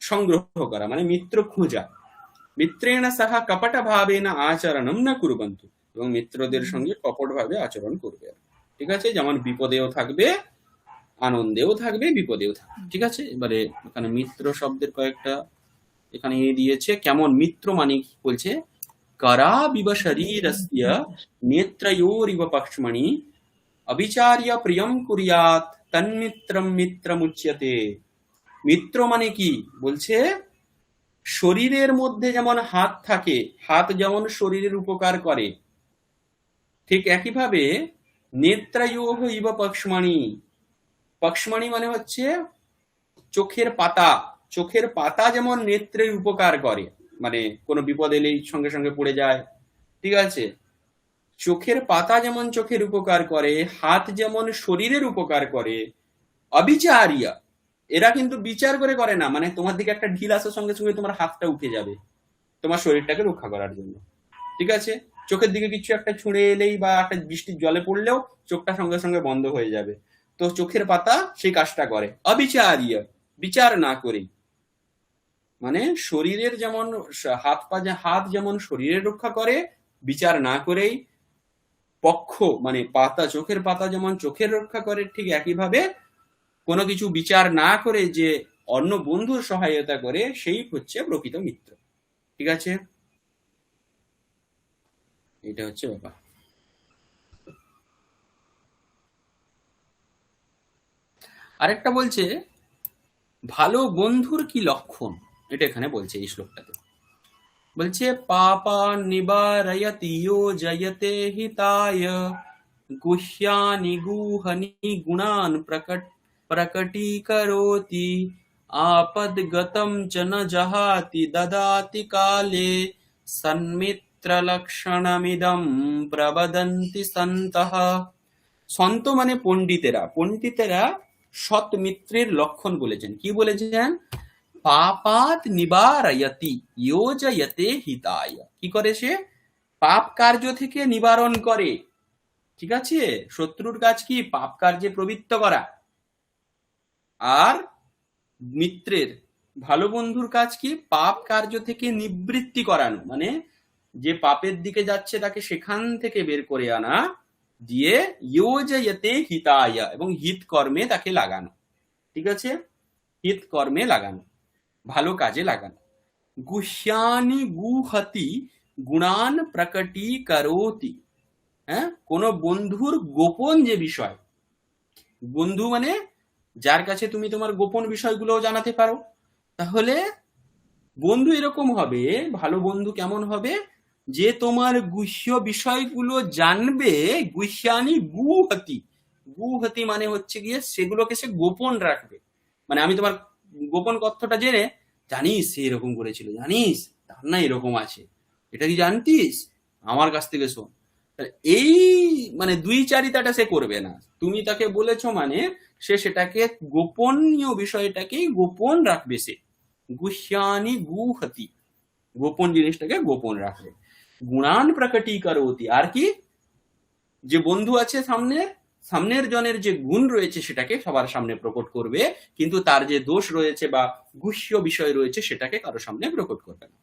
সংগ্রহ করা, মানে মিত্র খোঁজা। মিত্রেণ সহ কপট ভাবেন আচরণম না কুর্বন্তু। এবং মিত্রদের সঙ্গে কপট ভাবে আচরণ করবে। ঠিক আছে, যেমন বিপদেও থাকবে, আনন্দেও থাকবে, বিপদেও থাকবে। ঠিক আছে, এবারে এখানে মিত্র শব্দের কয়েকটা এখানে দিয়েছে। কেমন মিত্র মানে কি বলছে, कराविव शरीरस्य नेत्रयोरिव पक्ष्मणि अविचार्य प्रियम कुर्यात् तन्मित्रम मित्रमुच्यते। মিত্র মানে কি বলছে, শরীরের মধ্যে যেমন হাত থাকে, হাত যেমন শরীরের উপকার করে, ঠিক একইভাবে নেত্রয়োহ ইব পক্ষ্মণি, পক্ষ্মণি মানে হচ্ছে চোখের পাতা, চোখের পাতা যেমন নেত্রের উপকার করে, মানে কোনো বিপদ এলেই সঙ্গে সঙ্গে পড়ে যায়। ঠিক আছে, চোখের পাতা যেমন চোখের উপকার করে, হাত যেমন শরীরের উপকার করে। অবিচারিয়া, এরা কিন্তু বিচার করে করে না, মানে তোমার দিকে একটা ঢিল আসার সঙ্গে সঙ্গে তোমার হাতটা উঠে যাবে তোমার শরীরটাকে রক্ষা করার জন্য। ঠিক আছে, চোখের দিকে কিছু একটা ছুঁড়ে এলেই বা একটা বৃষ্টির জলে পড়লেও চোখটা সঙ্গে সঙ্গে বন্ধ হয়ে যাবে। তো চোখের পাতা সেই কাজটা করে, অবিচারীয়, বিচার না করেই। মানে শরীরের যেমন হাত যেমন শরীরের রক্ষা করে বিচার না করেই, পক্ষ মানে পাতা, চোখের পাতা যেমন চোখের রক্ষা করে, ঠিক একইভাবে কোনো কিছু বিচার না করে যে অন্য বন্ধুর সহায়তা করে সেই হচ্ছে প্রকৃত মিত্র। ঠিক আছে, এটা হচ্ছে ব্যাপার। আরেকটা বলছে ভালো বন্ধুর কি লক্ষণ, এটা এখানে বলছে এই শ্লোকটাতে। বলছে পাপা নিবারয়তি ইয়ো জয়তে হিতায় গুহ্যানি গুহনি গুণান প্রকটীকরোতি আপদগতম চ ন জহাতি দদাতি কালে সন্মিত্রলক্ষণমিদং প্রবদন্তি সন্তঃ। সন্ত মানে পণ্ডিতেরা, পণ্ডিতেরা সৎ মিত্রের লক্ষণ বলেছেন। কি বলেছেন? পাপাত নিবারয়তি যোজয়তে হিতায়। কি করে সে? পাপ কার্য থেকে নিবারণ করে। ঠিক আছে, শত্রুর কাজ কি? পাপ কার্যে প্রবৃত্ত করা। আর মিত্রের, ভালো বন্ধুর কাজ কি? পাপ কার্য থেকে নিবৃত্তি করানো, মানে যে পাপের দিকে যাচ্ছে তাকে সেখান থেকে বের করে আনা, দিয়ে যোজয়তে হিতায়, এবং হিত কর্মে তাকে লাগানো। ঠিক আছে, হিত কর্মে লাগানো, ভালো কাজে লাগানো। গুহ্যানি গুহতি গুণান প্রকটীকরোতি। হ্যাঁ, কোন বন্ধুর গোপন যে বিষয়, বন্ধু মানে যার কাছে তুমি তোমার গোপন বিষয়গুলো জানাতে পারো। তাহলে বন্ধু এরকম হবে, ভালো বন্ধু কেমন হবে? যে তোমার গুহ্য বিষয়গুলো জানবে। গুহ্যানি গুহতি, গুহতি মানে হচ্ছে গিয়ে সেগুলোকে সে গোপন রাখবে। মানে আমি তোমার গোপন তথ্যটা জেনে, জানিস সে এরকম করেছিল, জানিস তার না এরকম আছে, এটা কি জানতিস, আমার কাছ থেকে শোন। এই মানে দুইচারিতাটা সে করবে না। তুমি তাকে বলেছো মানে সে সেটাকে গোপনীয় বিষয়টাকেই গোপন রাখবে। সে গুহ্যানি গুহতি, গোপন জিনিসটাকে গোপন রাখবে। গুণান প্রকটীকরোতি, আর কি? যে বন্ধু আছে সামনের জনের যে গুণ রয়েছে সেটাকে সবার সামনে প্রকট করবে, কিন্তু তার যে দোষ রয়েছে বা গুহ্য বিষয় রয়েছে সেটাকে কারো সামনে প্রকট করবে না।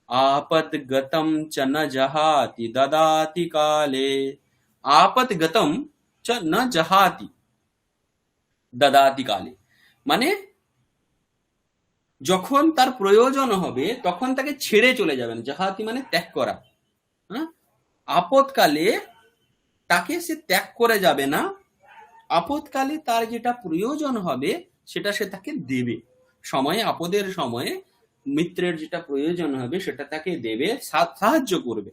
আপদগতম চ ন জহাতি দদাতি কালে। আপদগতম চ ন জহাতি দদাতি কালে, মানে যখন তার প্রয়োজন হবে তখন তাকে ছেড়ে চলে যাবেন। জাহাতি মানে ত্যাগ করা। হ্যাঁ, আপদকালে তাকে সে ত্যাগ করে যাবে না। আপদকালে তার যেটা প্রয়োজন হবে সেটা সে তাকে দেবে। সময়ে, আপদের সময়ে মিত্রের যেটা প্রয়োজন হবে সেটা তাকে দেবে, সাহায্য করবে।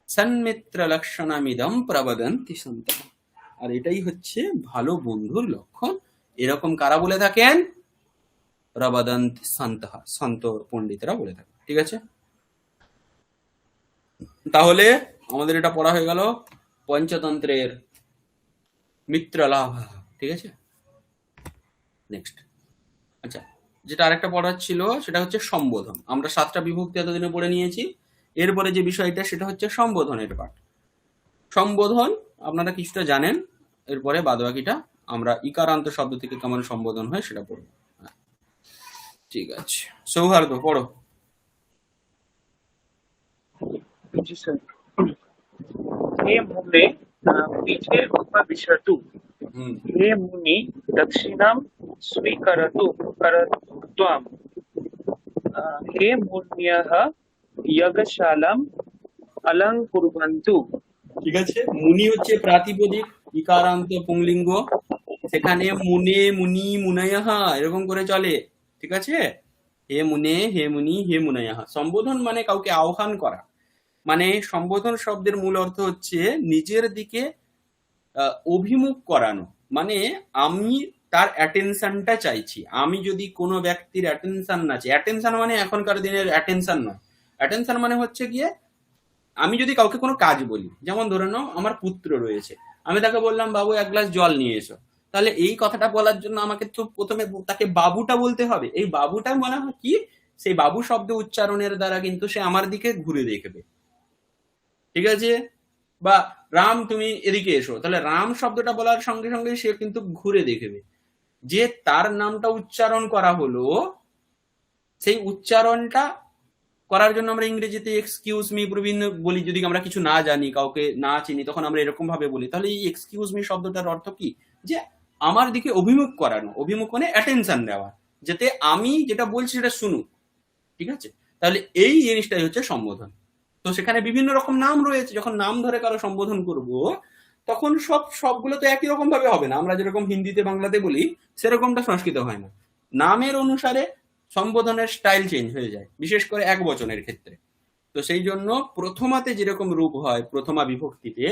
সন্মিত্র লক্ষণামিদম প্রবদন্তি সন্তঃ। আর এটাই হচ্ছে ভালো বন্ধুর লক্ষণ। এরকম কারা বলে থাকেন? প্রবদন্তি সন্তঃ, সন্ত পণ্ডিতরা বলে থাকেন। ঠিক আছে, তাহলে আমাদের এটা পড়া হয়ে গেল পঞ্চতন্ত্রের মিত্র লাভ। ঠিক আছে, নেক্সট। আচ্ছা, যেটা আরেকটা পড়ার ছিল সেটা হচ্ছে সম্বোধন। আমরা 7টা বিভক্তি এতদিনে পড়ে নিয়েছি। এরপরে যে বিষয়টা সেটা হচ্ছে সম্বোধনের পাঠ। সম্বোধন আপনারা কিছুটা জানেন, এরপরে বাদবাকিটা আমরা ইকারান্ত শব্দ থেকে কেমন সম্বোধন হয় সেটা পড়ব। ঠিক আছে, সৌহার্দ্য পড়ো। जी सर। हे मुने पीछे उपविशतु। हे मुनि दक्षिणां स्वीकरतु करत्वम्। हे मुनयः यज्ञशालाम् अलङ्कुर्वन्तु। ঠিক আছে, মুনি হচ্ছে প্রাতিপদিক, ইকারান্ত পুংলিঙ্গ। সেখানে মুনে, মুনি, মুনয়হা এরকম করে চলে। ঠিক আছে, হে মুনে, হে মুনি, হে মুনয়হা। সম্বোধন মানে কাউকে আহ্বান করা। মানে সম্বোধন শব্দের মূল অর্থ হচ্ছে নিজের দিকে অভিমুখ করানো। মানে আমি তার অ্যাটেনশনটা চাইছি। আমি যদি কোনো ব্যক্তির অ্যাটেনশন না চাই, অ্যাটেনশন মানে এখনকার দিনের অ্যাটেনশন নয়, অ্যাটেনশন মানে হচ্ছে গিয়ে আমি যদি কাউকে কোনো কাজ বলি, যেমন ধরে নাও আমার পুত্র রয়েছে, আমি তাকে বললাম বাবু 1 গ্লাস জল নিয়ে এসো, তাহলে এই কথাটা বলার জন্য আমাকে তো প্রথমে তাকে বাবুটা বলতে হবে। এই বাবুটা মনে হয় কি, সেই বাবু শব্দ উচ্চারণের দ্বারা কিন্তু সে আমার দিকে ঘুরে দেখবে। ঠিক আছে? বা রাম তুমি এদিকে এসো, তাহলে রাম শব্দটা বলার সঙ্গে সঙ্গে সে কিন্তু ঘুরে দেখবে যে তার নামটা উচ্চারণ করা হলো, সেই উচ্চারণটা করার জন্য আমরা ইংরেজিতে এক্সকিউজ মি বিভিন্ন বলি, যদি আমরা কিছু না জানি, কাউকে না চিনি, তখন আমরা এরকম ভাবে বলি। তাহলে এই এক্সকিউজ মি শব্দটার অর্থ কি? যে আমার দিকে অভিমুখ করানো, অভিমুখ মানে অ্যাটেনশন দেওয়া, যাতে আমি যেটা বলছি সেটা শুনুক। ঠিক আছে? তাহলে এই জিনিসটাই হচ্ছে সম্বোধন। তো সেখানে বিভিন্ন রকম নাম রয়েছে, যখন নাম ধরে কারো সম্বোধন করব তখন সবগুলো তো একই রকম ভাবে হবে না। আমরা যেরকম হিন্দিতে বাংলাতে বলি সেরকমটা সংস্কৃতে হয় না। নামের অনুসারে সম্বোধনের স্টাইল চেঞ্জ হয়ে যায়, বিশেষ করে এক বচনের ক্ষেত্রে। তো সেই জন্য প্রথমাতে যেরকম রূপ হয় প্রথমা বিভক্তিতে,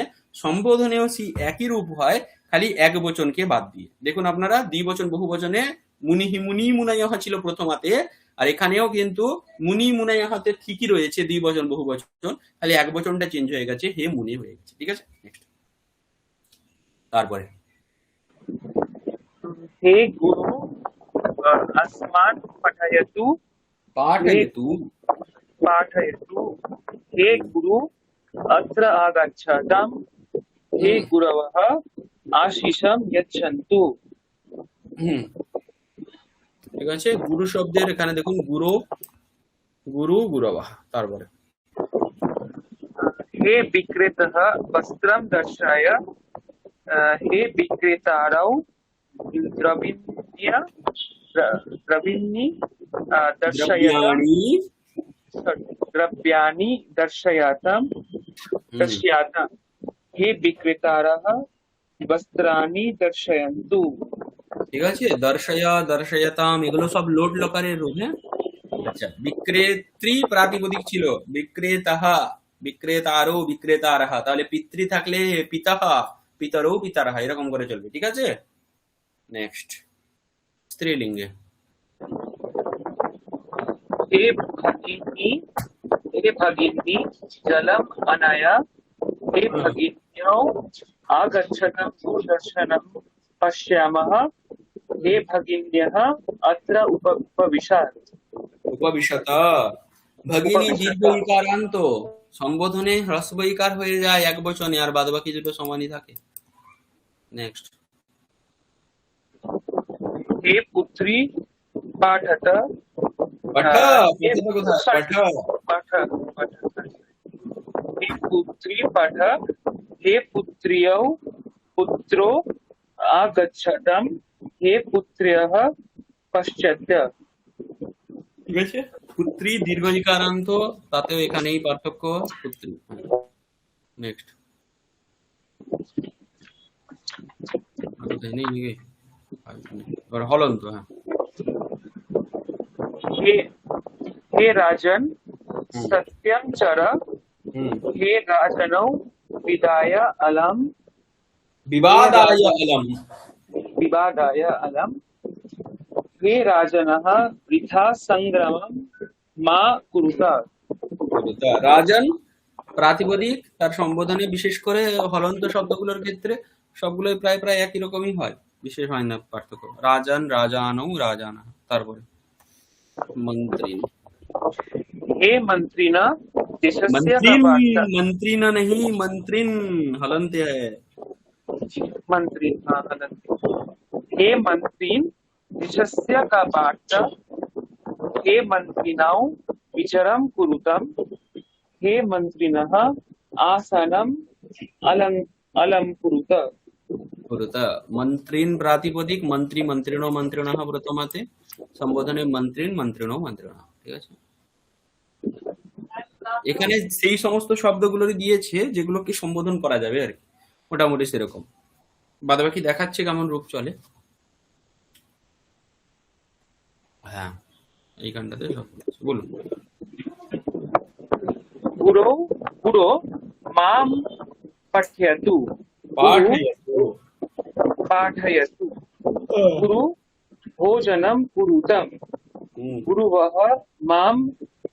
সম্বোধনেও সেই একই রূপ হয়, খালি এক বচনকে বাদ দিয়ে। দেখুন আপনারা দ্বিবচন বহু বচনে মুনি মুনাইয়াহা ছিল প্রথমাতে, আর এখানেও কিন্তু মুনি মুনাইয়াহাতে ঠিকই রয়েছে দ্বিবচন বহু বচন, খালি এক বচনটা চেঞ্জ হয়ে গেছে, হে মুনি হয়ে গেছে। ঠিক আছে, নেক্সট। তারপরে हे गुरु अस्मान् पठयतु पाठयतु। पाठयतु हे गुरु अत्र आगच्छतां हे गुरवः आशीषं यच्छन्तु। হুম, ঠিক আছে। গুরু শব্দের এখানে দেখুন গুরু, গুরু, গুরবাহ। তারপরে हे विक्रेतः वस्त्रं दर्शय हे विक्रेतारौ द्रविणी दर्शयतां द्रव्याणि। द्रव्याणि दर्शयातां दर्शयातां हे विक्रेतारः वस्त्राणि दर्शयन्तु। ঠিক আছে, দর্শয়া, দর্শয়তাম, এগুলো সব লোট লকারের রূপ। হ্যাঁ, আচ্ছা। বিক্রেত্রী প্রাতিপদিক ছিল, বিক্রেতাহা, বিক্রেতারো, বিক্রেতারহা। তাহলে পিতৃ থাকলে পিতাহা, পিতরৌ, পিতারহা, এরকম করে চলবে। ঠিক আছে, নেক্সট। স্ত্রীলিঙ্গে हे भगिनी जलम अनया हे भगिन्यौ आगच्छतं दूरदर्शनं पश्यामः हे भगिन्यः अत्र उपविशात्। উপবিশত। ভগিনী দীর্ঘ ইকারান্ত, সম্বোধনে হ্রস্ব ইকার হয়ে যায় এক বচনে, আর বাদ বাকি দুটো সমানই থাকে। নেক্সট। हे पुत्री पाठत পাঠ, हे কোথায় পাঠ? पाठ हे पुत्री पाठ हे पुत्र्यौ पुत्रो आगच्छतं हे पुत्र्यः पश्चात्। ঠিক আছে, পুত্রী দীর্ঘ ইকারান্ত, তাতেও এখানেই পার্থক্য, পুত্রী। নেক্সট। হলন্ত। হ্যাঁ, हे राजन् सत्यं चर हे राजनौ विदाय अलम् বিবাদায় अलम्। विवादाय अलम् हे राजनः वृथा संग्रामं मा कुरुत। রাজন প্রাতিপদিক, তার সম্বোধনে বিশেষ করে হলন্ত শব্দগুলোর ক্ষেত্রে সবগুলোই প্রায় প্রায় একই রকমই হয়, বিশেষ হয় না পার্থক্য। রাজান, রাজানৌ, রাজানা। তারপরে মন্ত্রী। हे मन्त्रिण देशस्य मंत्रीन, वार्ता मंत्रीन नहीं, मंत्रीन हलंत है। मन्त्री हे मन्त्रीन् देशस्य का वार्ता हे मन्त्रिणौ विचारं कुरुतं हे मन्त्रिणः आसनम् अलङ्कुरुत। मंत्रीन प्रातिपदिक, मंत्री मंत्रिणो मंत्रिणः प्रथमाते, সম্বোধনে মন্ত্রীন, মন্ত্রিণো, মন্ত্রিণः। ঠিক আছে, এখানে সেই সমস্ত শব্দগুলোরই দিয়েছে যেগুলোকে সম্বোধন করা যাবে আর কি, মোটামুটি সেরকম। বাদবাকি দেখাচ্ছে কেমন রূপ চলে। হ্যাঁ, এইখানটাতে সব বলুন। गुरो गुरो मां पठयतु पाठयतु गुरु भोजनं कुरुतं गुरुवः मां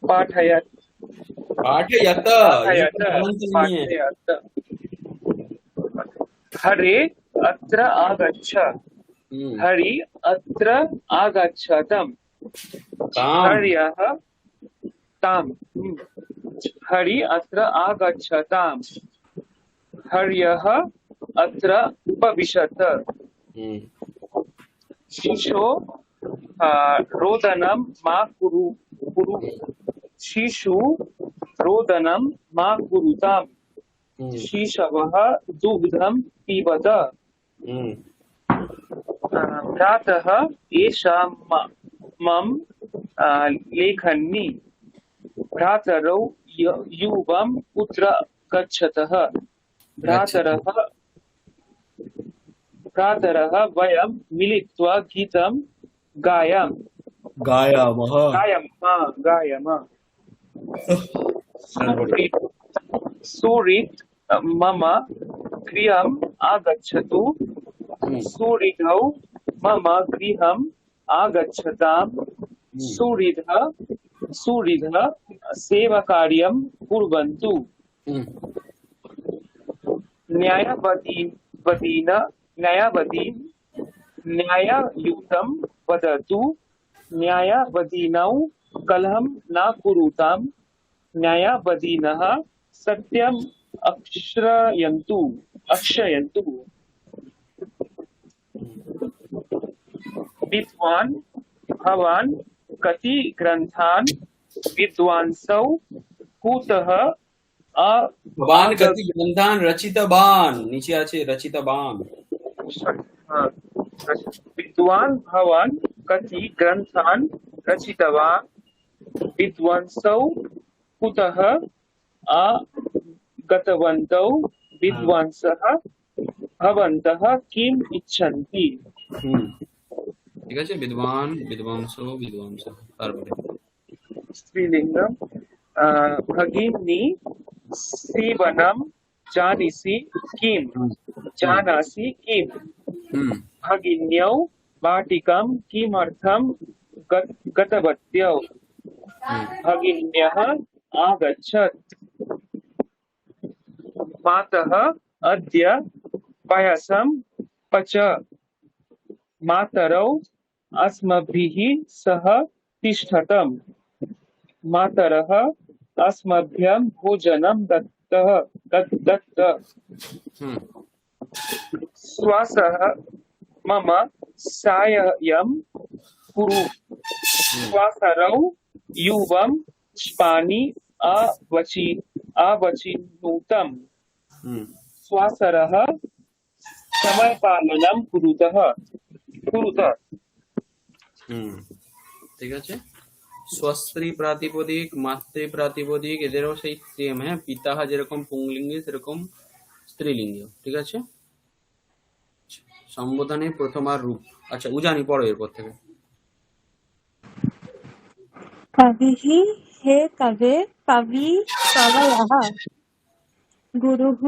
पाठयत् पाठयत। पाठयत् हरे अत्र आगच्छ हरि अत्र आगच्छतम् ताम। हर्यः ताम् हरि अत्र आगच्छताम् हर्यः अत्र उपविशत हम्म शिशो रोदनं मा कुरु शिशु रोदनं मा कुरुताम् हम्म शिशवः दुग्धं पिबत हम्म भ्रातः एषा मम लेखनी भ्रातरौ युवं कुत्र गच्छतः भ्रातरः वयं मिलित्वा गीतं गायामः गायामः सुहृत् मम गृहम् आगच्छतु सुहृदौ मम गृहम् आगच्छताम् सुहृदः सेवाकार्यं कुर्वन्तु न्यायवतीन् न्याययुतं वदतु न्यायवतीनौ कलहं न कुरुताम् न्यायवतीनः सत्यम् अक्षयन्तु विद्वान् भवान् कति ग्रन्थान् विद्वांसौ कुतः बान कति ग्रंथान रचितबान नीचे আছে रचितबान विद्वान् भवान् कति ग्रन्थान् रचितवान् विद्वांसौ कुतः आगतवन्तौ विद्वांसः भवन्तः किम् इच्छन्ति ঠিক আছে বিদ্বান বিদ্বাংস তারপরে स्त्रीलिंगम भगिनी सीवनम जानिसि किम जानासि किम भगिन्यौ वाटिकं किमर्थं गतवत्यौ भगिन्यः आगच्छत् मातः अद्य पायसं पच मातरौ अस्मभिः सह तिष्ठतम् मातरः अस्मभ्यं भोजनं दत्त श्वासः मम साहाय्यं कुरु श्वासरौ युवं पानि आवचिनुतम् श्वासरः समयपालनं कुरुत ঠিক আছে স্বস্ত্রী প্রাতিপদিক মাতৃ প্রাতিপদিক এদেরও সেই সেম হ্যাঁ পিতাহা যেরকম পুংলিঙ্গে সেরকম স্ত্রীলিঙ্গে ঠিক আছে সম্বোধনের প্রথমার রূপ আচ্ছা উজানি পড়ো এরপর থেকে कविः हे कवे कवि कवयः गुरुः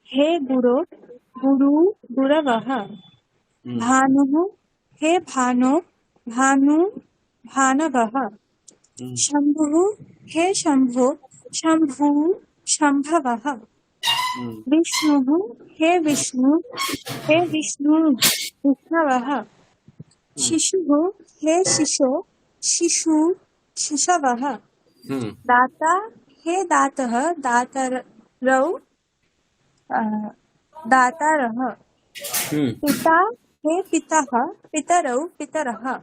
हे गुरो गुरु गुरवः भानुः हे भानो भानु भानवः शम्भुः हे शम्भो शम्भु शम्भवः विष्णुः हे विष्णु हे विष्णु विष्णवः शिशुः हे शिशो शिशु शिशवः दाता हे दातः दातरौ दातारः पिता हे पितः पितरौ पितरः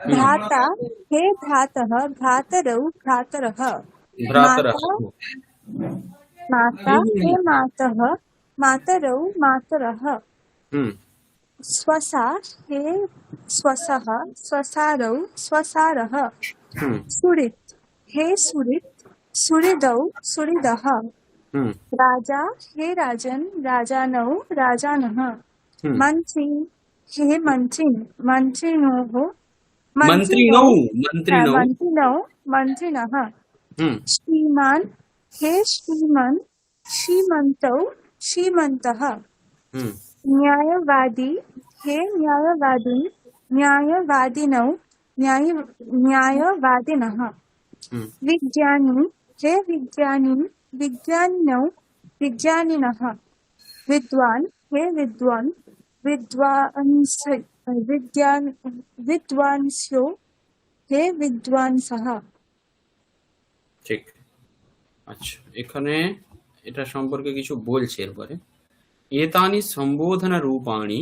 भ्राता हे भ्रातः भ्रातरौ भ्रातरः माता हे मातः मातरौ मातरः स्वसा हे स्वसः स्वसारौ स्वसारः सुहृत् हे सुहृत् सुहृदौ सुहृदः राजा हे राजन् राजानौ राजानः मन्त्री हे मन्त्रिन् मन्त्रिणोः मन्त्रिणः श्रीमान् हे श्रीमन् श्रीमन्तौ श्रीमन्तः न्यायवादी हे न्यायवादी न्यायवादिनौ न्यायवादिनः विज्ञानी हे विज्ञानी विज्ञानिनौ विज्ञानिनः विद्वान् हे विद्वान् विद्वांस्यो हे विद्वांसः ঠিক আচ্ছা, এখানে এটা সম্পর্কে কিছু বলছে এরপরে। एतानि সম্বোধনরূপাণি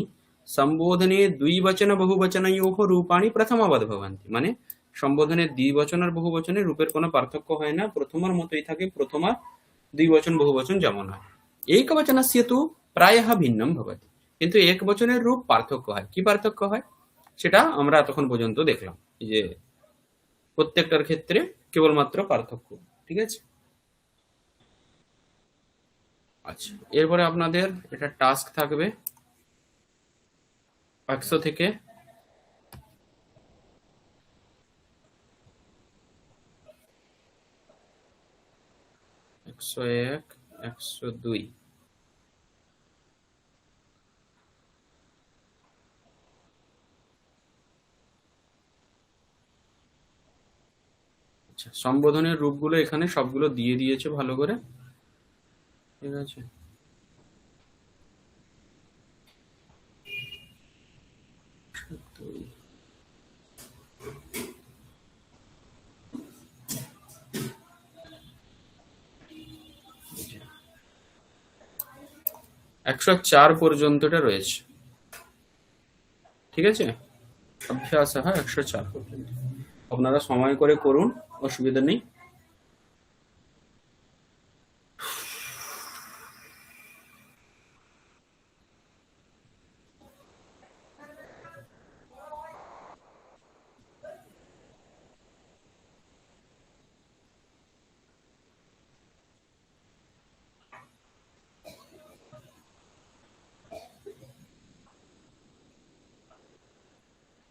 সম্বোধনে দ্বিবচন বহুবচনয়োঃ রূপাণি প্রথমবৎ ভবন্তি। মানে সম্বোধনের দ্বিবচন আর বহুবচনের রূপের কোনো পার্থক্য হয় না, প্রথমার মতোই থাকে, প্রথম আর দ্বিবচন বহুবচন যেমন হয়। একবচনস্য তু প্রায়ঃ ভিন্নম ভবতি। কিন্তু একবচনের রূপ পার্থক্য হয়। কি পার্থক্য হয় সেটা আমরা এতক্ষণ পর্যন্ত দেখলাম, এই যে প্রত্যেকটার ক্ষেত্রে কেবলমাত্র পার্থক্য। ঠিক আছে, আচ্ছা এরপরে আপনাদের এটা টাস্ক থাকবে 100 থেকে 101, 102। আচ্ছা, সম্বোধনের রূপগুলো এখানে সবগুলো দিয়ে দিয়েছে ভালো করে। ঠিক আছে, দুই। 104 পর্যন্তটা রয়েছে। ঠিক আছে, অভ্যাস হয় 104 পর্যন্ত। আপনারা সময় করে করুন, অসুবিধা নেই।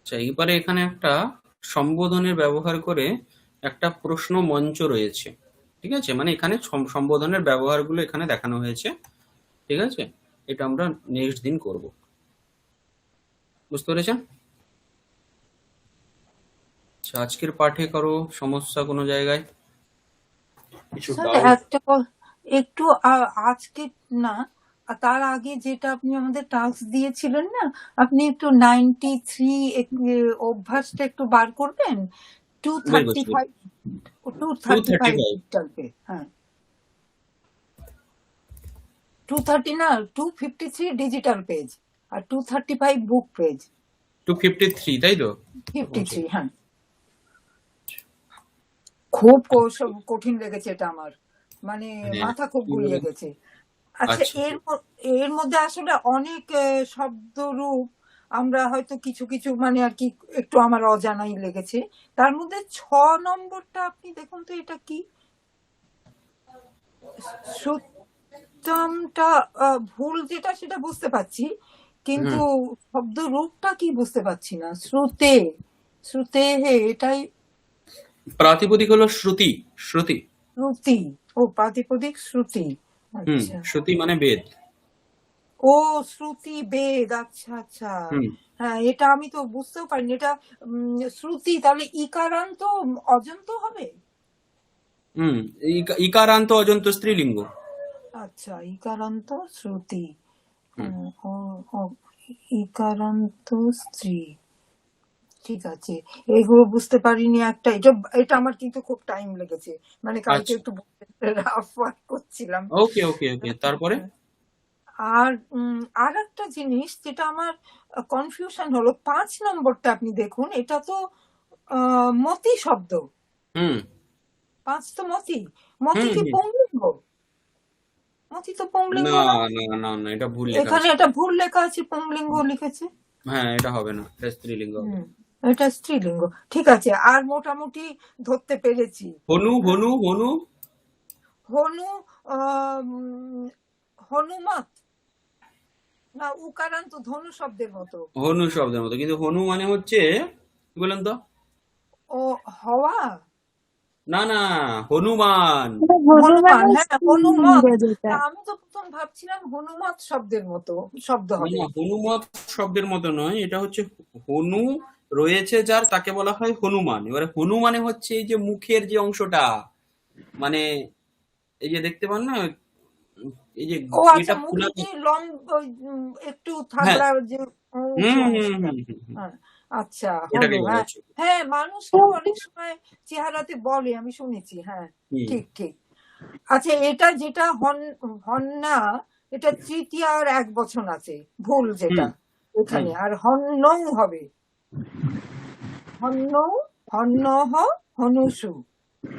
আচ্ছা, এবারে এখানে একটা সম্বোধনের ব্যবহার করে একটা প্রশ্ন মঞ্চ রয়েছে। ঠিক আছে, মানে এখানে সম্বোধনের ব্যবহারগুলো এখানে দেখানো হয়েছে। ঠিক আছে, এটা আমরা নেক্সট দিন করব। বুঝতে পেরেছেন? আচ্ছা, আজকের পাঠে কারো সমস্যা কোনো জায়গায়, কিছু স্যার ডাউট? একটা একটু আজকে না, তার আগে যেটা আপনি আমাদের টাস্ক দিয়েছিলেন না, আপনি একটু 93 অভ্যাসটা একটু বার করবেন। বের করছি। 235 235। Digital page. হ্যাঁ, 230 না, 253 ডিজিটাল পেজ আর 235 বুক পেজ। 253 তাই তো? 53, হ্যাঁ। খুব কঠিন লেগেছে এটা আমার, মানে মানে মাথা খুব কি গুলিয়ে বলে? গেছে। আচ্ছা, আচ্ছা, এর মধ্যে আসলে অনেক শব্দরূপ আমরা হয়তো কিছু কিছু মানে আর কি একটু আমার অজানাই লেগেছে। তার মধ্যে 6 নম্বরটা আপনি দেখুন তো, এটা কি? শ্রুতমটা ভুল যেটা সেটা বুঝতে পারছি, কিন্তু শব্দ রূপটা কি বুঝতে পারছি না। শ্রুতে, শ্রুতে হে, এটাই প্রাতিপদিক হলো শ্রুতি। শ্রুতি, শ্রুতি। ও, প্রাতিপদিক শ্রুতি। আচ্ছা, শ্রুতি মানে বেদ। ও শ্রুতি বেদ, আচ্ছা আচ্ছা। হ্যাঁ, এটা আমি তো বুঝতেও পারিনি। এটা শ্রুতি, তাহলে ইকারান্ত অজন্ত হবে। হুম, ইকারান্ত অজন্ত স্ত্রীলিঙ্গ। আচ্ছা, ইকারান্ত শ্রুতি। হুম, ও, ও, ইকারান্ত স্ত্রী। ঠিক আছে, এগুলো বুঝতে পারিনি একটা। এটা এটা আমার কিন্তু খুব টাইম লেগেছে, মানে কালকে আচ্ছা, একটু রাফ ওয়ার্ক করছিলাম। ওকে ওকে ওকে, তারপরে? আর আর একটা জিনিস যেটা আমার কনফিউশন হলো, 5 নম্বরটা আপনি দেখুন, এটা তো মতি শব্দ। হুম 5 তো মতি। মতি হুম কি হুম। পুংলিঙ্গ? মতি তো পুংলিঙ্গ না না। না না না, এটা ভুল লেখা এখানে আছে। এটা ভুল লেখা আছে, পুংলিঙ্গ লিখেছে। হ্যাঁ, এটা হবে না, এটা স্ত্রীলিঙ্গ হবে। এটা স্ত্রীলিঙ্গ। ঠিক আছে, আর মোটামুটি ধরতে পেরেছি। হনু হনু হনু। হনু, আম, হনুমত না, উকারান্ত ধনু শব্দের মতো। হনু শব্দের মতো, কিন্তু হনু মানে হচ্ছে কি বলেন তো? ও, হওয়া। না না, হনুমান। হনুমান, হ্যাঁ, হনুমত। যেটা আমি তো প্রথম ভাবছিলাম হনুমত শব্দের মতো শব্দ না হবে। না, হনুমত শব্দের মতো নয়, এটা হচ্ছে হনু রয়েছে যার, তাকে বলা হয় হনুমান। এবারে হনু মানে হচ্ছে এই যে মুখের যে অংশটা, মানে এই যে দেখতে পান না, এই যে ও আচ্ছা, এটা মুখে ফোলাতে। যে একটু হ্যাঁ, থাবড়া যে উঁচু অংশটা। হ্যাঁ, আচ্ছা, ওটাকে হলো, বলা হ্যাঁ। হচ্ছে। হ্যাঁ, মানুষ কিন্তু অনেক সময় চেহারাতে বলে, আমি শুনেছি। হ্যাঁ, হুম ঠিক ঠিক। আচ্ছা, এটা যেটা হন্না, এটা তৃতীয় আর এক বচন আছে, ভুল যেটা হুম হুম এখানে, আর হন্নৌ হবে, হন্নৌ, হন্নহ, হনুষু।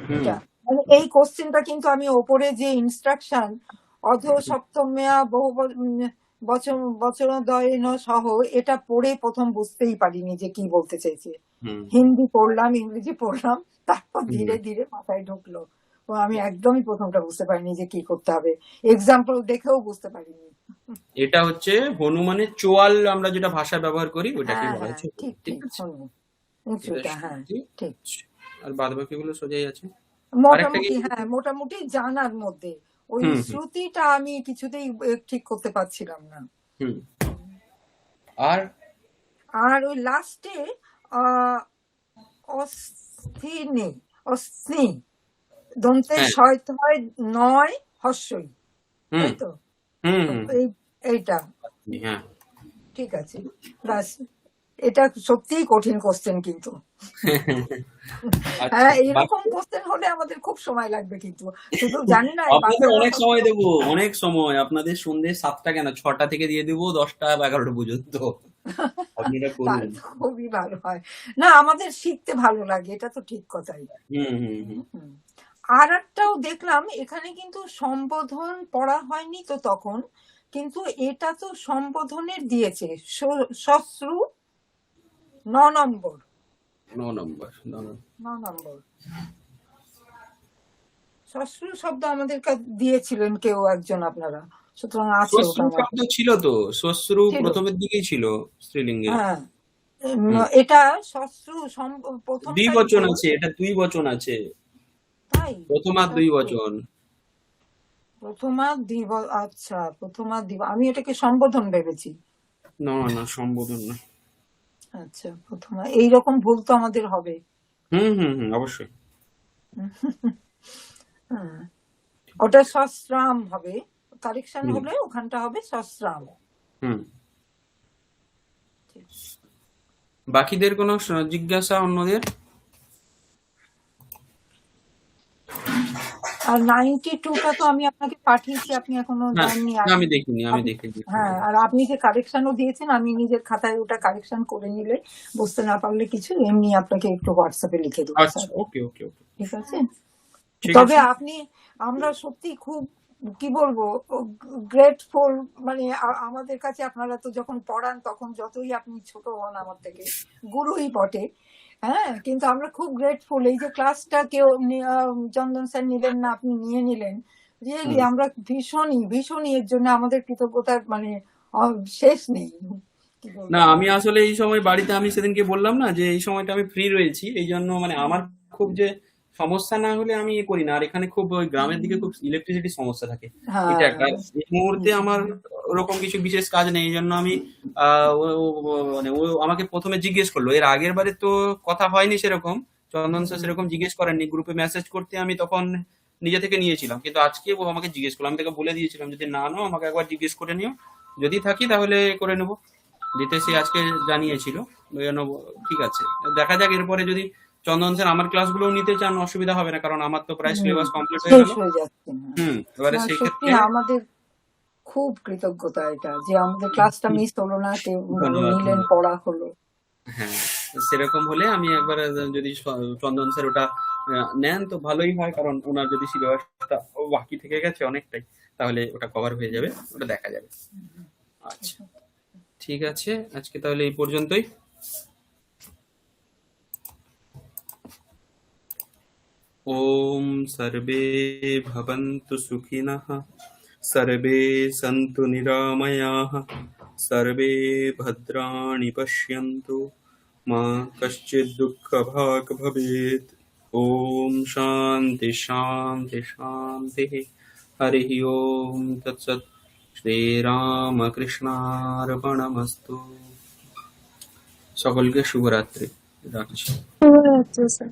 হুম এটা মানে এই কোশ্চেনটা কিন্তু আমি ওপরে যে ইনস্ট্রাকশন অধ সপ্তম্যা বহু বচন বচনদ্বয়ন সহ, এটা পড়ে প্রথম বুঝতেই পারিনি যে কি বলতে চাইছে। হুম হিন্দি পড়লাম, ইংরেজি পড়লাম, তারপর হুম ধীরে ধীরে মাথায় ঢুকলো। তো আমি একদমই প্রথমটা বুঝতে পারিনি যে কি করতে হবে, এক্সাম্পল দেখেও বুঝতে পারিনি। এটা হচ্ছে হনুমানের চোয়াল, আমরা যেটা ভাষা ব্যবহার করি ওটাকে হ্যাঁ বলা হ্যাঁ, হচ্ছে ঠিক ঠিক ঠিক, আছে। শোনো, এটা উঁচুটা, হ্যাঁ শ্রুতি, ঠিক। আর বাদ বাকিগুলো সোজাই আছে। আরেকটা কি? মোটামুটি, হ্যাঁ মোটামুটি জানার মধ্যে ওই হুম হুম শ্রুতিটা আমি কিছুতেই ঠিক করতে পারছিলাম না। হুম আর আর ওই লাস্টে আহ অস্থিনি, অস্থি, দন্তের হ্যাঁ শয়ত হয় নয় হস্যই, হুম তাই তো? হুম তো হুম এইটা হ্যাঁ ঠিক আছে, ব্যাস। এটা সত্যিই কঠিন কোশ্চেন কিন্তু। আচ্ছা হ্যাঁ, এরকম বাকি কোশ্চেন হলে আমাদের খুব সময় লাগবে কিন্তু, শুধু জানি না এই আপনাদের বাচ্চারা অনেক কত। সময় দেবো, অনেক সময় আপনাদের, সন্ধ্যে 7টা কেন 6টা থেকে দিয়ে দেবো, 10টা 11টা পর্যন্ত আপনারা তাহলে করুন। তো খুবই ভালো হয়। না, আমাদের শিখতে ভালো লাগে, এটা তো ঠিক কথাই। হুম হুম হুম হুম। আর একটাও দেখলাম এখানে কিন্তু সম্বোধন পড়া হয়নি তো তখন, কিন্তু এটা তো সম্বোধনের দিয়েছে, শশ্রু 9 নম্বর, 9 নম্বর। 9 নম্বর শশ্রু শব্দ আমাদের দিয়েছিলেন কেউ একজন আপনারা, সুতরাং আছে ওটা শ্বশ্রু আমার শব্দ কাছে। ছিল তো, শ্বশ্রু ছিল, প্রথমের দিকেই ছিল স্ত্রীলিঙ্গে। হ্যাঁ। হুম এটা শশ্রু প্রথমটাই দ্বিবচন ভুল। আছে, এটা 2 বচন আছে, তাই? প্রথমার তাই তো, 2 বচন। প্রথমা দিব, আচ্ছা প্রথমা দিব, আমি এটাকে সম্বোধন ভেবেছি। না না, সম্বোধন না। আচ্ছা, প্রথমা, এইরকম ভুল তো আমাদের হবে। হুম হুম হুম অবশ্যই। হ্যাঁ, ওটা সস্রাম হবে, কারেকশন হুম হলে ওখানটা হবে সস্রাম। হুম বাকিদের কোনো জিজ্ঞাসা অন্যদের? আর 92টা তো আমি আপনাকে পাঠিয়েছি, আপনি এখনো হ্যাঁ দেননি। না, আর আমি দেখিনি, আমি দেখিনি। হ্যাঁ, আর আপনি যে কারেকশনও দিয়েছেন, আমি নিজের খাতায় ওটা কারেকশন করে নিলে, বুঝতে না পারলে কিছু এমনি আপনাকে একটু হোয়াটসঅ্যাপে লিখে দেবো, আচ্ছা, স্যার। ওকে ওকে ওকে, ঠিক আছে। ঠিক তবে আছে। আপনি, আমরা সত্যি খুব, কি বলবো, গ্রেটফুল, মানে আমাদের কাছে আপনারা তো যখন পড়ান তখন যতই আপনি ছোট হন আমার থেকে, গুরুই বটে। হ্যাঁ, কিন্তু আমরা খুব গ্রেটফুল, এই যে ক্লাসটা কেউ চন্দন স্যার নিলেন না, আপনি নিয়ে নিলেন, রিয়েলি হুম আমরা ভীষণই ভীষণই এর জন্য আমাদের কৃতজ্ঞতার মানে শেষ নেই, কি না, বলবো। আমি আসলে এই সময় বাড়িতে, আমি সেদিনকে বললাম না যে এই সময়টা আমি ফ্রি রয়েছি, এই জন্য মানে আমার খুব যে সমস্যা না হলে আমি ইয়ে করি না। আর এখানে খুব ওই গ্রামের দিকে খুব ইলেকট্রিসিটি সমস্যা থাকে, এটা হ্যাঁ, একটা। এই মুহূর্তে আমার ওরকম কিছু বিশেষ কাজ নেই, এই জন্য আমি মানে ও আমাকে প্রথমে জিজ্ঞেস করলো, এর আগের বারে তো কথা হয়নি সেরকম, চন্দন স্যার সেরকম জিজ্ঞেস করেননি, গ্রুপে মেসেজ করতে আমি তখন নিজে থেকে নিয়েছিলাম, কিন্তু আজকে ও আমাকে জিজ্ঞেস করলো, আমি তাকে বলে দিয়েছিলাম যদি না নাও আমাকে একবার জিজ্ঞেস করে নিও, যদি থাকি তাহলে করে নেবো। দিতেশি আজকে জানিয়েছিল, ওই জন্য ঠিক আছে, দেখা যাক এরপরে যদি চন্দন স্যার আমার ক্লাসগুলো নিতে চান অসুবিধা হবে না, কারণ আমার তো প্রায় সিলেবাস কমপ্লিট হয়ে শেষ গেল। হয়ে যাচ্ছে না। এবারে না, সেই সত্যি ক্ষেত্রে আমাদের খুব কৃতজ্ঞতা এটা, যে আমাদের ক্লাসটা মিস হলো না, কেউ ধন্যবাদ নিলেন, ধন্যবাদ। পড়া হলো। হ্যাঁ, সেরকম হলে আমি একবার যদি চন্দন স্যার ওটা নেন তো ভালোই হয়, কারণ ওনার যদি সিলেবাসটা বাকি থেকে গেছে অনেকটাই, তাহলে ওটা কভার হয়ে যাবে, ওটা দেখা যাবে। আচ্ছা, ঠিক আছে, আজকে তাহলে এই পর্যন্তই। ॐ सर्वे भवन्तु सुखिनः, सर्वे सन्तु निरामयाः, सर्वे भद्राणि पश्यन्तु, मा कश्चित् दुःखभाग् भवेत्। ॐ शान्ति शान्ति शान्तिः। हरिः ओम तत्सत्। শ্রীরামকৃষ্ণার্পণমস্তু। সকলকে শুভরাত্রি, রাখছি। শুভরাত্রি স্যার।